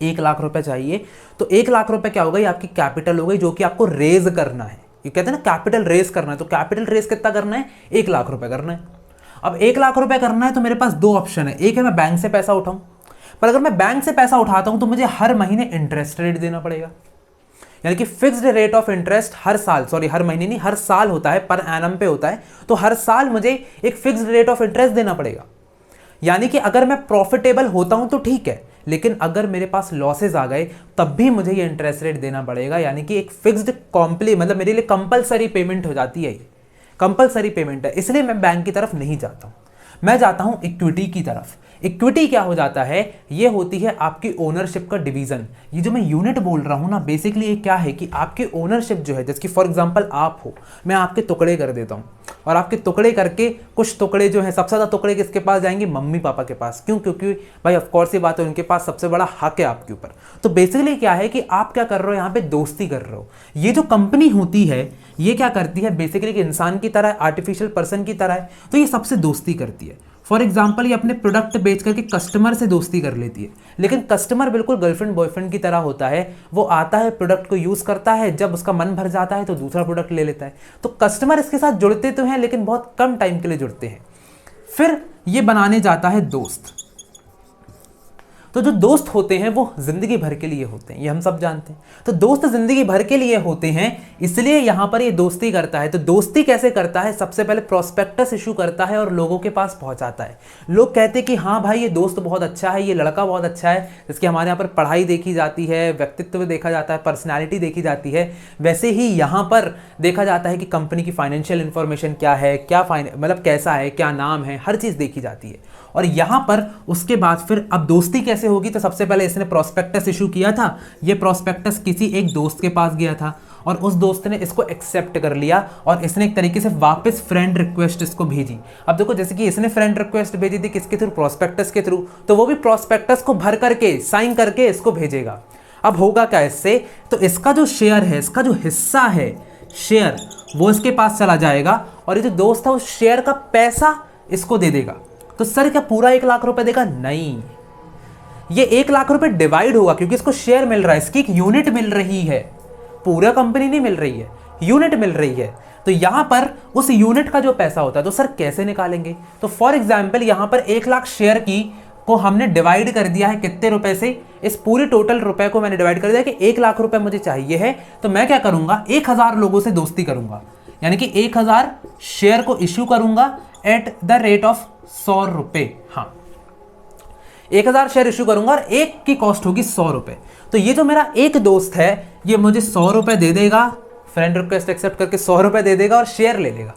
1 लाख रुपए चाहिए। तो 1 लाख रुपए क्या हो गई, आपकी कैपिटल हो गई, जो कि आपको रेज करना है। ये कहते हैं ना कैपिटल रेज करना है, तो कैपिटल रेज कितना करना है, 1 लाख रुपए करना है। अब 1 लाख रुपए करना है तो मेरे पास दो ऑप्शन है, एक है मैं बैंक से पैसा उठाऊं, पर अगर मैं बैंक से पैसा उठाता हूं तो मुझे हर महीने इंटरेस्ट रेट देना पड़ेगा, यानी कि फिक्स्ड रेट ऑफ इंटरेस्ट हर साल, सॉरी हर महीने नहीं, हर साल होता है, पर एनम पे होता है, तो हर साल मुझे एक फिक्स्ड रेट ऑफ इंटरेस्ट देना पड़ेगा। यानी कि अगर मैं प्रॉफिटेबल होता हूं तो ठीक है, लेकिन अगर मेरे पास लॉसेज आ गए तब भी मुझे ये इंटरेस्ट रेट देना पड़ेगा, यानी कि एक फिक्स्ड कॉम्प्ली मतलब मेरे लिए कंपलसरी पेमेंट हो जाती है, ये कंपलसरी पेमेंट है। इसलिए मैं बैंक की तरफ नहीं जाता हूं, मैं जाता हूं इक्विटी की तरफ। इक्विटी क्या हो जाता है, ये होती है आपकी ओनरशिप का डिवीजन। ये जो मैं यूनिट बोल रहा हूं ना, बेसिकली ये क्या है कि आपकी ओनरशिप जो है, जैसे फॉर एग्जांपल आप हो, मैं आपके टुकड़े कर देता हूं, और आपके टुकड़े करके कुछ टुकड़े जो है, सबसे ज़्यादा टुकड़े किसके पास जाएंगे, मम्मी पापा के पास। क्यों? क्योंकि भाई ऑफकोर्स ये बात है, उनके पास सबसे बड़ा हक है आपके ऊपर। तो बेसिकली क्या है कि आप क्या कर रहे हो, यहाँ पे दोस्ती कर रहे हो। ये जो कंपनी होती है ये क्या करती है, बेसिकली एक इंसान की तरह, आर्टिफिशियल पर्सन की तरह है, तो ये सबसे दोस्ती करती है। फॉर एग्जाम्पल ये अपने प्रोडक्ट बेच करके कस्टमर से दोस्ती कर लेती है, लेकिन कस्टमर बिल्कुल गर्लफ्रेंड बॉयफ्रेंड की तरह होता है। वो आता है, प्रोडक्ट को यूज़ करता है, जब उसका मन भर जाता है तो दूसरा प्रोडक्ट ले लेता है। तो कस्टमर इसके साथ जुड़ते तो हैं, लेकिन बहुत कम टाइम के लिए जुड़ते हैं। फिर ये बनाने जाता है दोस्त। तो जो दोस्त होते हैं वो जिंदगी भर के लिए होते हैं, ये हम सब जानते हैं। तो दोस्त जिंदगी भर के लिए होते हैं, इसलिए यहां पर ये दोस्ती करता है। तो दोस्ती कैसे करता है, सबसे पहले प्रोस्पेक्टस इशू करता है और लोगों के पास पहुंचाता है। लोग कहते हैं कि हाँ भाई ये दोस्त बहुत अच्छा है, ये लड़का बहुत अच्छा है, जिसकी हमारे यहाँ पर पढ़ाई देखी जाती है, व्यक्तित्व देखा जाता है, पर्सनैलिटी देखी जाती है। वैसे ही यहाँ पर देखा जाता है कि कंपनी की फाइनेंशियल इंफॉर्मेशन क्या है, क्या मतलब कैसा है, क्या नाम है, हर चीज़ देखी जाती है। और यहाँ पर उसके बाद फिर अब दोस्ती कैसे होगी, तो सबसे पहले इसने प्रोस्पेक्टस इशू किया था। ये प्रोस्पेक्टस किसी एक दोस्त के पास गया था और उस दोस्त ने इसको एक्सेप्ट कर लिया और इसने एक तरीके से वापस फ्रेंड रिक्वेस्ट इसको भेजी। अब देखो जैसे कि इसने फ्रेंड रिक्वेस्ट भेजी थी किसके थ्रू, प्रोस्पेक्टस के थ्रू, तो वो भी प्रोस्पेक्टस को भर करके साइन करके इसको भेजेगा। अब होगा क्या इससे, तो इसका जो शेयर है, इसका जो हिस्सा है शेयर, वो इसके पास चला जाएगा और ये जो दोस्त था उस शेयर का पैसा इसको दे देगा। तो सर क्या पूरा 1 लाख रुपए देगा? नहीं, ये 1 लाख रुपए डिवाइड होगा, क्योंकि इसको शेयर मिल रहा है, इसकी एक यूनिट मिल रही है, पूरा कंपनी नहीं मिल रही है, यूनिट मिल रही है। तो यहां पर उस यूनिट का जो पैसा होता है, तो सर कैसे निकालेंगे, तो फॉर एग्जाम्पल यहां पर 1 लाख शेयर की को हमने डिवाइड कर दिया है कितने रुपए से, इस पूरे टोटल रुपए को मैंने डिवाइड कर दिया कि 1 लाख रुपए मुझे चाहिए है। तो मैं क्या करूंगा, 1000 लोगों से दोस्ती करूंगा, यानी कि 1000 शेयर को इश्यू करूंगा एट द रेट ऑफ 100 रुपए। हाँ, 1000 शेयर इश्यू करूंगा और एक की कॉस्ट होगी 100 रुपए। तो ये जो मेरा एक दोस्त है ये मुझे 100 रुपए दे देगा, फ्रेंड रिक्वेस्ट एक्सेप्ट करके 100 रुपए दे देगा और शेयर ले लेगा।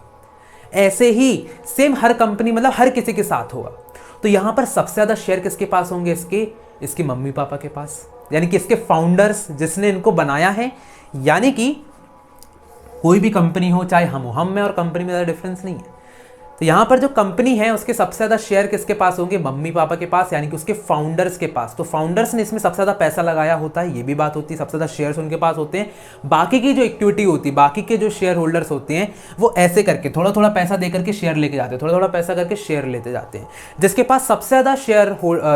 ऐसे ही सेम हर कंपनी, मतलब हर किसी के साथ होगा। तो यहां पर सबसे ज्यादा शेयर किसके पास होंगे, इसके मम्मी पापा के पास, यानी कि इसके फाउंडर्स जिसने इनको बनाया है। यानी कि कोई भी कंपनी हो, चाहे हम में और कंपनी में ज़्यादा डिफरेंस नहीं है। तो यहाँ पर जो कंपनी है उसके सबसे ज़्यादा शेयर किसके पास होंगे, मम्मी पापा के पास, यानी कि उसके फाउंडर्स के पास। तो फाउंडर्स ने इसमें सबसे ज़्यादा पैसा लगाया होता है, ये भी बात होती है, सबसे ज़्यादा शेयर्स उनके पास होते हैं। बाकी की जो इक्विटी होती है, बाकी के जो शेयर होल्डर्स होते हैं, वो ऐसे करके थोड़ा थोड़ा पैसा दे करके शेयर लेके जाते हैं, थोड़ा थोड़ा पैसा करके शेयर लेते जाते हैं। जिसके पास सबसे ज़्यादा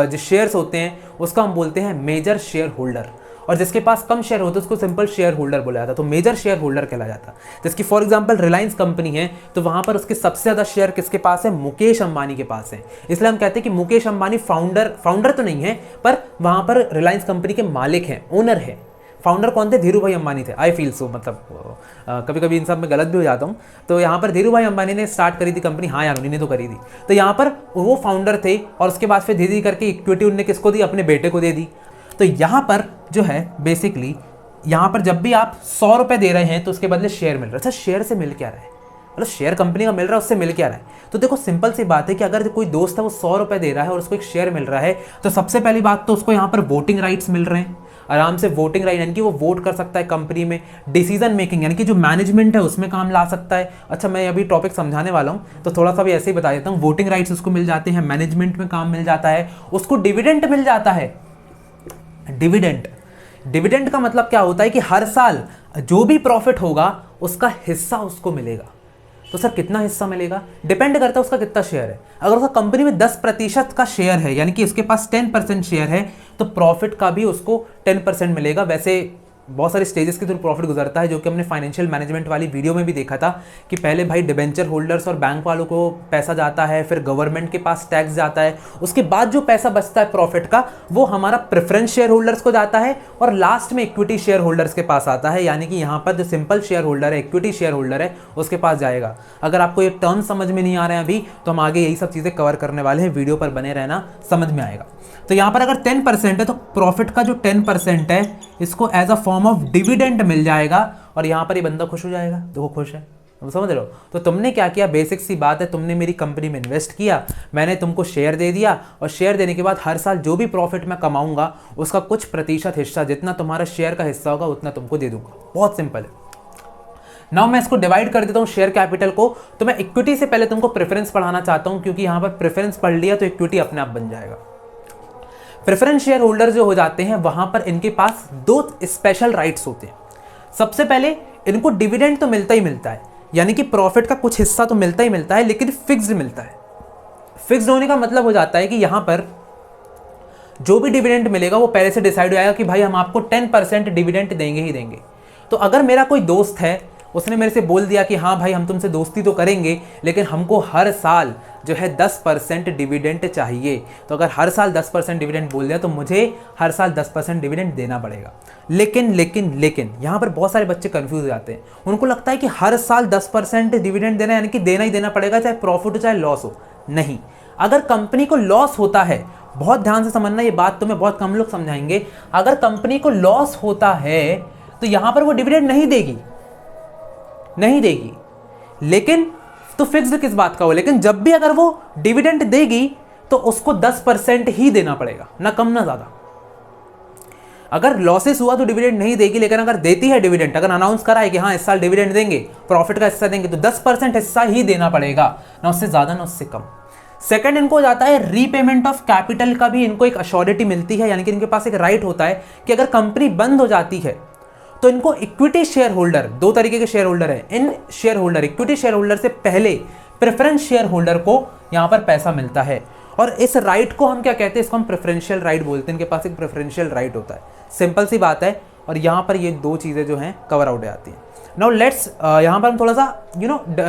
जो शेयर्स होते हैं उसका हम बोलते हैं मेजर शेयर होल्डर, और जिसके पास कम शेयर होते हैं उसको सिंपल शेयर होल्डर बोला जाता है। तो मेजर शेयर होल्डर कहला जाता है। जिसकी फॉर एग्जांपल रिलायंस कंपनी है, तो वहां पर उसके सबसे ज्यादा शेयर किसके पास है, मुकेश अंबानी के पास है। इसलिए हम कहते हैं कि मुकेश अंबानी फाउंडर तो नहीं है, पर वहां पर रिलायंस कंपनी के मालिक हैं, ओनर है। फाउंडर कौन थे, धीरू भाई अंबानी थे। आई फील सो, मतलब कभी कभी इन सब में गलत भी हो जाता हूँ। तो यहाँ पर धीरू भाई अंबानी ने स्टार्ट करी थी कंपनी, हाँ यार उन्हीं ने तो करी थी। तो यहाँ पर वो फाउंडर थे और उसके बाद फिर धीरे धीरे करके इक्विटी उनने किसको दी, अपने बेटे को दे दी। तो यहाँ पर जो है बेसिकली, यहाँ पर जब भी आप 100 रुपए दे रहे हैं तो उसके बदले शेयर मिल रहा है। अच्छा, शेयर से मिल क्या रहा है, मतलब शेयर कंपनी का मिल रहा है, उससे मिल क्या रहा है। तो देखो सिंपल सी बात है कि अगर कोई दोस्त है वो 100 रुपए दे रहा है और उसको एक शेयर मिल रहा है, तो सबसे पहली बात तो उसको यहाँ पर वोटिंग राइट्स मिल रहे हैं, आराम से वोटिंग राइट, यानी कि वो वोट कर सकता है कंपनी में। डिसीजन मेकिंग, यानी कि जो मैनेजमेंट है उसमें काम ला सकता है। अच्छा, मैं अभी टॉपिक समझाने वाला हूँ तो थोड़ा सा भी ऐसे ही बता देता हूँ। वोटिंग राइट्स उसको मिल जाते हैं, मैनेजमेंट में काम मिल जाता है, उसको डिविडेंड मिल जाता है। डिविडेंड का मतलब क्या होता है कि हर साल जो भी प्रॉफिट होगा उसका हिस्सा उसको मिलेगा। तो सर कितना हिस्सा मिलेगा, डिपेंड करता है उसका कितना शेयर है। अगर उसका कंपनी में 10% का शेयर है, यानी कि इसके पास 10% शेयर है, तो प्रॉफिट का भी उसको 10% मिलेगा। वैसे बहुत सारे स्टेजेस के थ्रू प्रॉफिट गुजरता है, जो कि हमने फाइनेंशियल मैनेजमेंट वाली वीडियो में भी देखा था कि पहले भाई डिबेंचर होल्डर्स और बैंक वालों को पैसा जाता है, फिर गवर्नमेंट के पास टैक्स जाता है, उसके बाद जो पैसा बचता है प्रॉफिट का वो हमारा प्रेफरेंस शेयर होल्डर्स को जाता है और लास्ट में इक्विटी शेयर होल्डर्स के पास आता है। यानी कि यहाँ पर जो सिंपल शेयर होल्डर है, इक्विटी शेयर होल्डर है, उसके पास जाएगा। अगर आपको ये टर्म समझ में नहीं आ रहे हैं अभी, तो हम आगे यही सब चीज़ें कवर करने वाले हैं, वीडियो पर बने रहना, समझ में आएगा। तो यहाँ पर अगर 10% है तो प्रॉफिट का जो 10% है इसको as a form of dividend मिल जाएगा और यहाँ पर ये बंदा खुश हो जाएगा। देखो खुश है, तुम समझ रहे हो। तो तुमने क्या किया, बेसिक सी बात है, तुमने मेरी कंपनी में इन्वेस्ट किया, मैंने तुमको शेयर दे दिया और शेयर देने के बाद हर साल जो भी प्रॉफिट मैं कमाऊंगा उसका कुछ प्रतिशत हिस्सा, जितना तुम्हारा शेयर का हिस्सा होगा उतना तुमको दे दूंगा। बहुत सिंपल है। नाउ मैं इसको डिवाइड कर देता हूँ शेयर कैपिटल को। तो मैं इक्विटी से पहले तुमको प्रेफरेंस पढ़ाना चाहता हूँ, क्योंकि यहाँ पर प्रेफरेंस पढ़ लिया तो इक्विटी अपने आप बन जाएगा। प्रेफरेंस शेयर होल्डर जो हो जाते हैं वहां पर इनके पास 2 स्पेशल राइट्स होते हैं। सबसे पहले इनको डिविडेंड तो मिलता ही मिलता है, यानी कि प्रॉफिट का कुछ हिस्सा तो मिलता ही मिलता है, लेकिन फिक्स्ड मिलता है। फिक्स्ड होने का मतलब हो जाता है कि यहां पर जो भी डिविडेंड मिलेगा वो पहले से डिसाइड हो जाएगा कि भाई हम आपको 10% डिविडेंड देंगे ही देंगे। तो अगर मेरा कोई दोस्त है, उसने मेरे से बोल दिया कि हाँ भाई हम तुमसे दोस्ती तो करेंगे लेकिन हमको हर साल जो है 10% डिविडेंड चाहिए, तो अगर हर साल 10% डिविडेंड बोल दिया तो मुझे हर साल 10% डिविडेंड देना पड़ेगा। लेकिन यहाँ पर बहुत सारे बच्चे कंफ्यूज हो जाते हैं। उनको लगता है कि हर साल 10% डिविडेंड देना यानी कि देना ही देना पड़ेगा, चाहे प्रॉफिट हो चाहे लॉस हो। नहीं, अगर कंपनी को लॉस होता है, बहुत ध्यान से समझना, ये बात तुम्हें बहुत कम लोग समझाएंगे, अगर कंपनी को लॉस होता है तो यहाँ पर वो डिविडेंड नहीं देगी। लेकिन तो फिक्स्ड किस बात का हो, लेकिन जब भी अगर वो डिविडेंड देगी तो उसको 10% ही देना पड़ेगा, ना कम ना ज्यादा। अगर लॉसेस हुआ तो डिविडेंड नहीं देगी, लेकिन अगर देती है डिविडेंड, अगर अनाउंस करा है कि हाँ इस साल डिविडेंड देंगे, प्रॉफिट का हिस्सा देंगे, तो 10% हिस्सा ही देना पड़ेगा, ना उससे ज्यादा ना उससे कम। सेकंड, इनको जाता है रीपेमेंट ऑफ कैपिटल का भी इनको एक अश्योरिटी मिलती है, यानी कि इनके पास एक राइट होता है कि अगर कंपनी बंद हो जाती है तो इनको इक्विटी शेयर होल्डर, 2 तरीके के शेयर होल्डर है, इन share holder, equity share holder से पहले प्रेफरेंस शेयर होल्डर को यहां पर पैसा मिलता है। और इस राइट को हम क्या कहते हैं, इसको हम प्रेफरेंशियल राइट बोलते हैं। इनके पास एक प्रेफरेंशियल राइट होता है, सिंपल सी बात है। और यहां पर ये 2 चीजें जो हैं कवर आउट हो जाती हैं। नाउ लेट्स यहां पर हम थोड़ा सा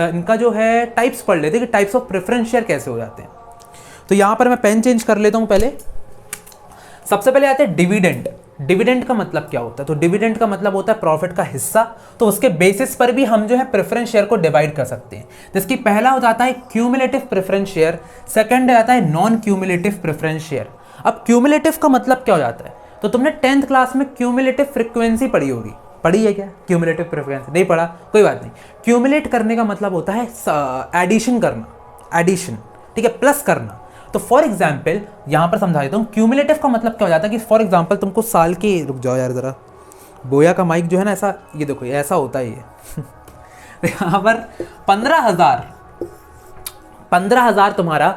इनका जो है टाइप्स पढ़ लेते हैं कि टाइप्स ऑफ प्रेफरेंस शेयर कैसे हो जाते हैं। तो यहां पर मैं पेन चेंज कर लेता हूं। पहले सबसे पहले आते हैं डिविडेंड। डिविडेंड का मतलब क्या होता है, तो डिविडेंड का मतलब होता है प्रॉफिट का हिस्सा। तो उसके बेसिस पर भी हम जो है प्रेफरेंस शेयर को डिवाइड कर सकते हैं। जिसकी पहला हो जाता है क्यूमुलेटिव प्रेफरेंस शेयर, सेकंड आता है नॉन क्यूमुलेटिव प्रेफरेंस शेयर। अब क्यूमुलेटिव का मतलब क्या हो जाता है, तो तुमने 10th क्लास में क्यूमुलेटिव फ्रीक्वेंसी पढ़ी होगी, पढ़ी है क्या क्यूमुलेटिव फ्रीक्वेंसी? नहीं पढ़ा, कोई बात नहीं। क्यूमुलेट करने का मतलब होता है एडिशन करना, एडिशन, ठीक है, प्लस करना। तो फॉर एग्जाम्पल यहां पर समझा देता हूं, क्यूमुलेटिव का मतलब क्या हो जाता है कि फॉर एग्जाम्पल तुमको साल के, रुक जाओ यार जरा, बोया का माइक जो है ना ऐसा, ये देखो ये ऐसा होता है ये यहां पर 15,000 तुम्हारा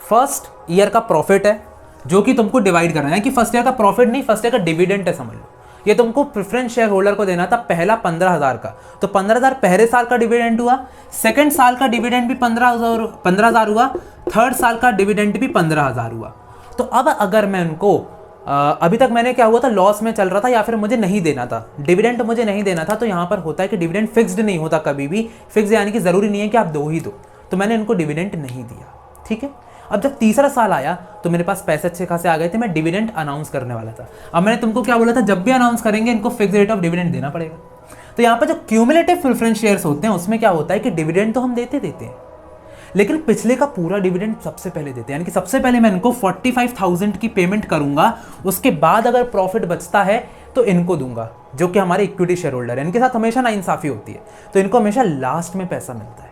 फर्स्ट ईयर का प्रॉफिट है, जो कि तुमको डिवाइड करना है। कि फर्स्ट ईयर का प्रॉफिट नहीं, फर्स्ट ईयर का डिविडेंड है, समझ लो। ये तुमको प्रेफरेंस शेयर होल्डर को देना था पहला 15,000 का, तो 15,000 पहले साल का डिविडेंड हुआ, सेकंड साल का डिविडेंड भी 15,000 हुआ, थर्ड साल का डिविडेंड भी 15,000 हुआ। तो अब अगर मैं उनको अभी तक मैंने क्या हुआ था, लॉस में चल रहा था या फिर मुझे नहीं देना था, डिविडेंड मुझे नहीं देना था, तो यहाँ पर होता है कि डिविडेंड फिक्स्ड नहीं होता कभी भी। फिक्स यानी कि जरूरी नहीं है कि आप दो ही दो, तो मैंने इनको डिविडेंड नहीं दिया, ठीक है। अब जब तीसरा साल आया तो मेरे पास पैसे अच्छे खासे आ गए थे, मैं डिविडेंड अनाउंस करने वाला था। अब मैंने तुमको क्या बोला था, जब भी अनाउंस करेंगे इनको फिक्स रेट ऑफ डिविडेंड देना पड़ेगा। तो यहाँ पर जो क्यूमुलेटिव प्रेफरेंस शेयर्स होते हैं उसमें क्या होता है कि डिविडेंड तो हम देते हैं, लेकिन पिछले का पूरा डिविडेंड सबसे पहले देते हैं। यानी कि सबसे पहले मैं इनको 45,000 की पेमेंट करूंगा, उसके बाद अगर प्रॉफिट बचता है तो इनको दूंगा, जो कि हमारे इक्विटी शेयर होल्डर है। इनके साथ हमेशा नाइंसाफी होती है, तो इनको हमेशा लास्ट में पैसा मिलता है,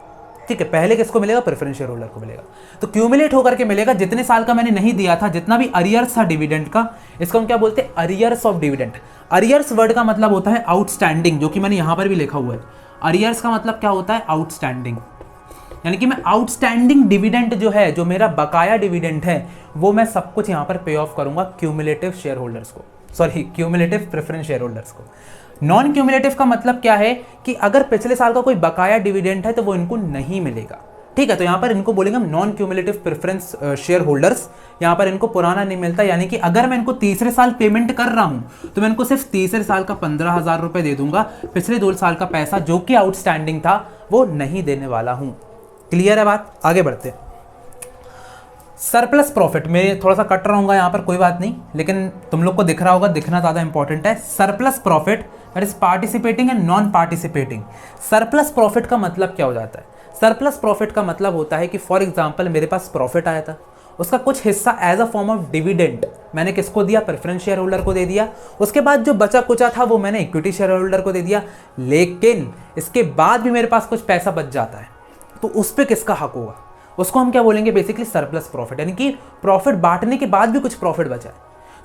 ठीक है। पहले किसको मिलेगा, प्रेफरेंस शेयर होल्डर को मिलेगा। तो क्यूमुलेट होकर के मिलेगा, जितने साल का मैंने नहीं दिया था, जितना भी अरियर्स था डिविडेंड का, इसको हम क्या बोलते हैं, arrears of dividend. Arrears word का मतलब होता है आउटस्टैंडिंग, जो कि मैंने यहां पर भी लिखा हुआ है। अरियर्स का मतलब क्या होता है, आउटस्टैंडिंग। यानी कि मैं आउटस्टैंडिंग डिविडेंड जो है, जो मेरा बकाया डिविडेंड है, वो मैं सब कुछ यहां पर पे ऑफ करूंगा क्यूमुलेटिव शेयर होल्डर्स को, sorry cumulative preference share holders को। नॉन क्यूमुलेटिव का मतलब क्या है कि अगर पिछले साल का कोई बकाया डिविडेंड है तो वो इनको नहीं मिलेगा, ठीक है। तो यहाँ पर इनको बोलेंगे हम non cumulative preference share holders. यहाँ पर इनको पुराना नहीं मिलता, यानी कि अगर मैं इनको तीसरे साल पेमेंट कर रहा हूँ तो मैं इनको सिर्फ तीसरे साल का 15,000 रुपये दे दूंगा, पिछले 2 साल का पैसा जो कि आउटस्टैंडिंग था वो नहीं देने वाला हूँ। क्लियर है बात? आगे बढ़ते हैं। सरप्लस प्रॉफिट, मैं थोड़ा सा कट रहा हूँ यहाँ पर, कोई बात नहीं, लेकिन तुम लोग को दिख रहा होगा, दिखना ज़्यादा इंपॉर्टेंट है। Surplus profit that is participating and non participating. Surplus profit का मतलब क्या हो जाता है? सरप्लस प्रॉफिट का मतलब होता है कि फॉर एग्जांपल मेरे पास प्रॉफिट आया था, उसका कुछ हिस्सा as a form of dividend मैंने किसको दिया? प्रेफरेंस शेयर होल्डर को दे दिया। उसके बाद जो बचा कुचा था वो मैंने इक्विटी शेयर होल्डर को दे दिया, लेकिन इसके बाद भी मेरे पास कुछ पैसा बच जाता है, तो उस पर किसका हक होगा? उसको हम क्या बोलेंगे? बेसिकली सरप्लस प्रॉफिट, यानी कि प्रॉफिट बांटने के बाद भी कुछ प्रॉफिट बचा है,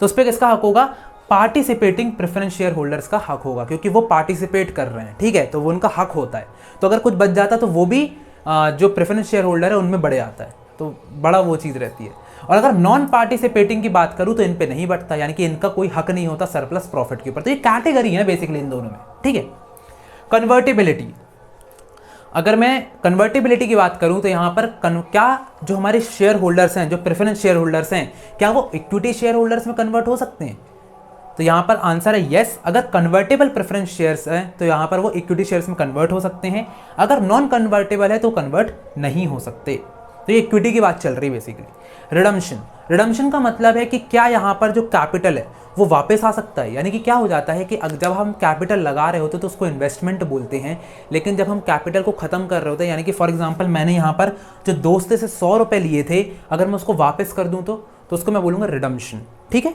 तो उस पर किसका हक होगा? पार्टिसिपेटिंग प्रेफरेंस शेयर होल्डर्स का हक होगा, क्योंकि वो पार्टिसिपेट कर रहे हैं, ठीक है, तो वो उनका हक होता है। तो अगर कुछ बच जाता तो वो भी जो प्रेफरेंस शेयर होल्डर है उनमें बढ़ जाता है, तो बड़ा वो चीज़ रहती है। और अगर नॉन पार्टिसिपेटिंग की बात करूँ तो इन पे नहीं बढ़ता, यानी कि इनका कोई हक नहीं होता सरप्लस प्रॉफिट के ऊपर। तो ये कैटेगरी है बेसिकली इन दोनों में, ठीक है। कन्वर्टिबिलिटी, अगर मैं कन्वर्टिबिलिटी की बात करूं तो यहाँ पर क्या जो हमारे शेयर होल्डर्स हैं, जो प्रेफरेंस शेयर होल्डर्स हैं, क्या वो इक्विटी शेयर होल्डर्स में कन्वर्ट हो सकते हैं? तो यहाँ पर आंसर है यस। अगर कन्वर्टेबल प्रेफरेंस शेयर्स हैं तो यहाँ पर वो इक्विटी शेयर्स में कन्वर्ट हो सकते हैं, अगर नॉन कन्वर्टेबल है तो कन्वर्ट नहीं हो सकते। तो ये इक्विटी की बात चल रही है बेसिकली। रिडम्पशन, रिडम्पशन का मतलब है कि क्या यहाँ पर जो कैपिटल है वो वापस आ सकता है, यानी कि क्या हो जाता है कि जब हम कैपिटल लगा रहे होते तो उसको इन्वेस्टमेंट बोलते हैं, लेकिन जब हम कैपिटल को ख़त्म कर रहे होते हैं, यानी कि फॉर एग्जांपल मैंने यहाँ पर जो दोस्त से 100 रुपये लिए थे, अगर मैं उसको वापस कर दूँ तो उसको मैं बोलूँगा रिडम्पशन, ठीक है,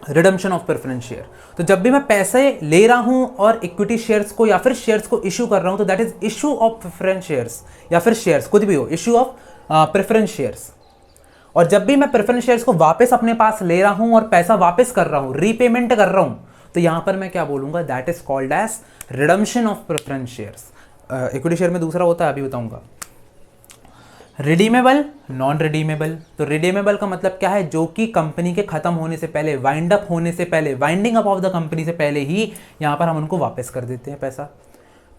रिडम्पशन ऑफ प्रेफरेंस शेयर। तो जब भी मैं पैसे ले रहा हूँ और इक्विटी शेयर्स को या फिर शेयर्स को इशू कर रहा हूँ तो that is issue of preference shares, या फिर शेयर्स कुछ भी हो, इशू ऑफ प्रेफरेंस शेयर्स। और जब भी मैं प्रेफरेंस शेयर्स को वापस अपने पास ले रहा हूं और पैसा वापस कर रहा हूं, रीपेमेंट कर रहा हूं, तो यहां पर मैं क्या बोलूंगा? That is called as redemption of preference shares. Equity share में दूसरा होता है, अभी बताऊंगा। Redeemable, non redeemable. तो रिडीमेबल का मतलब क्या है? जो कि कंपनी के खत्म होने से पहले, वाइंड अप होने से पहले, winding up of the company से पहले ही यहां पर हम उनको वापस कर देते हैं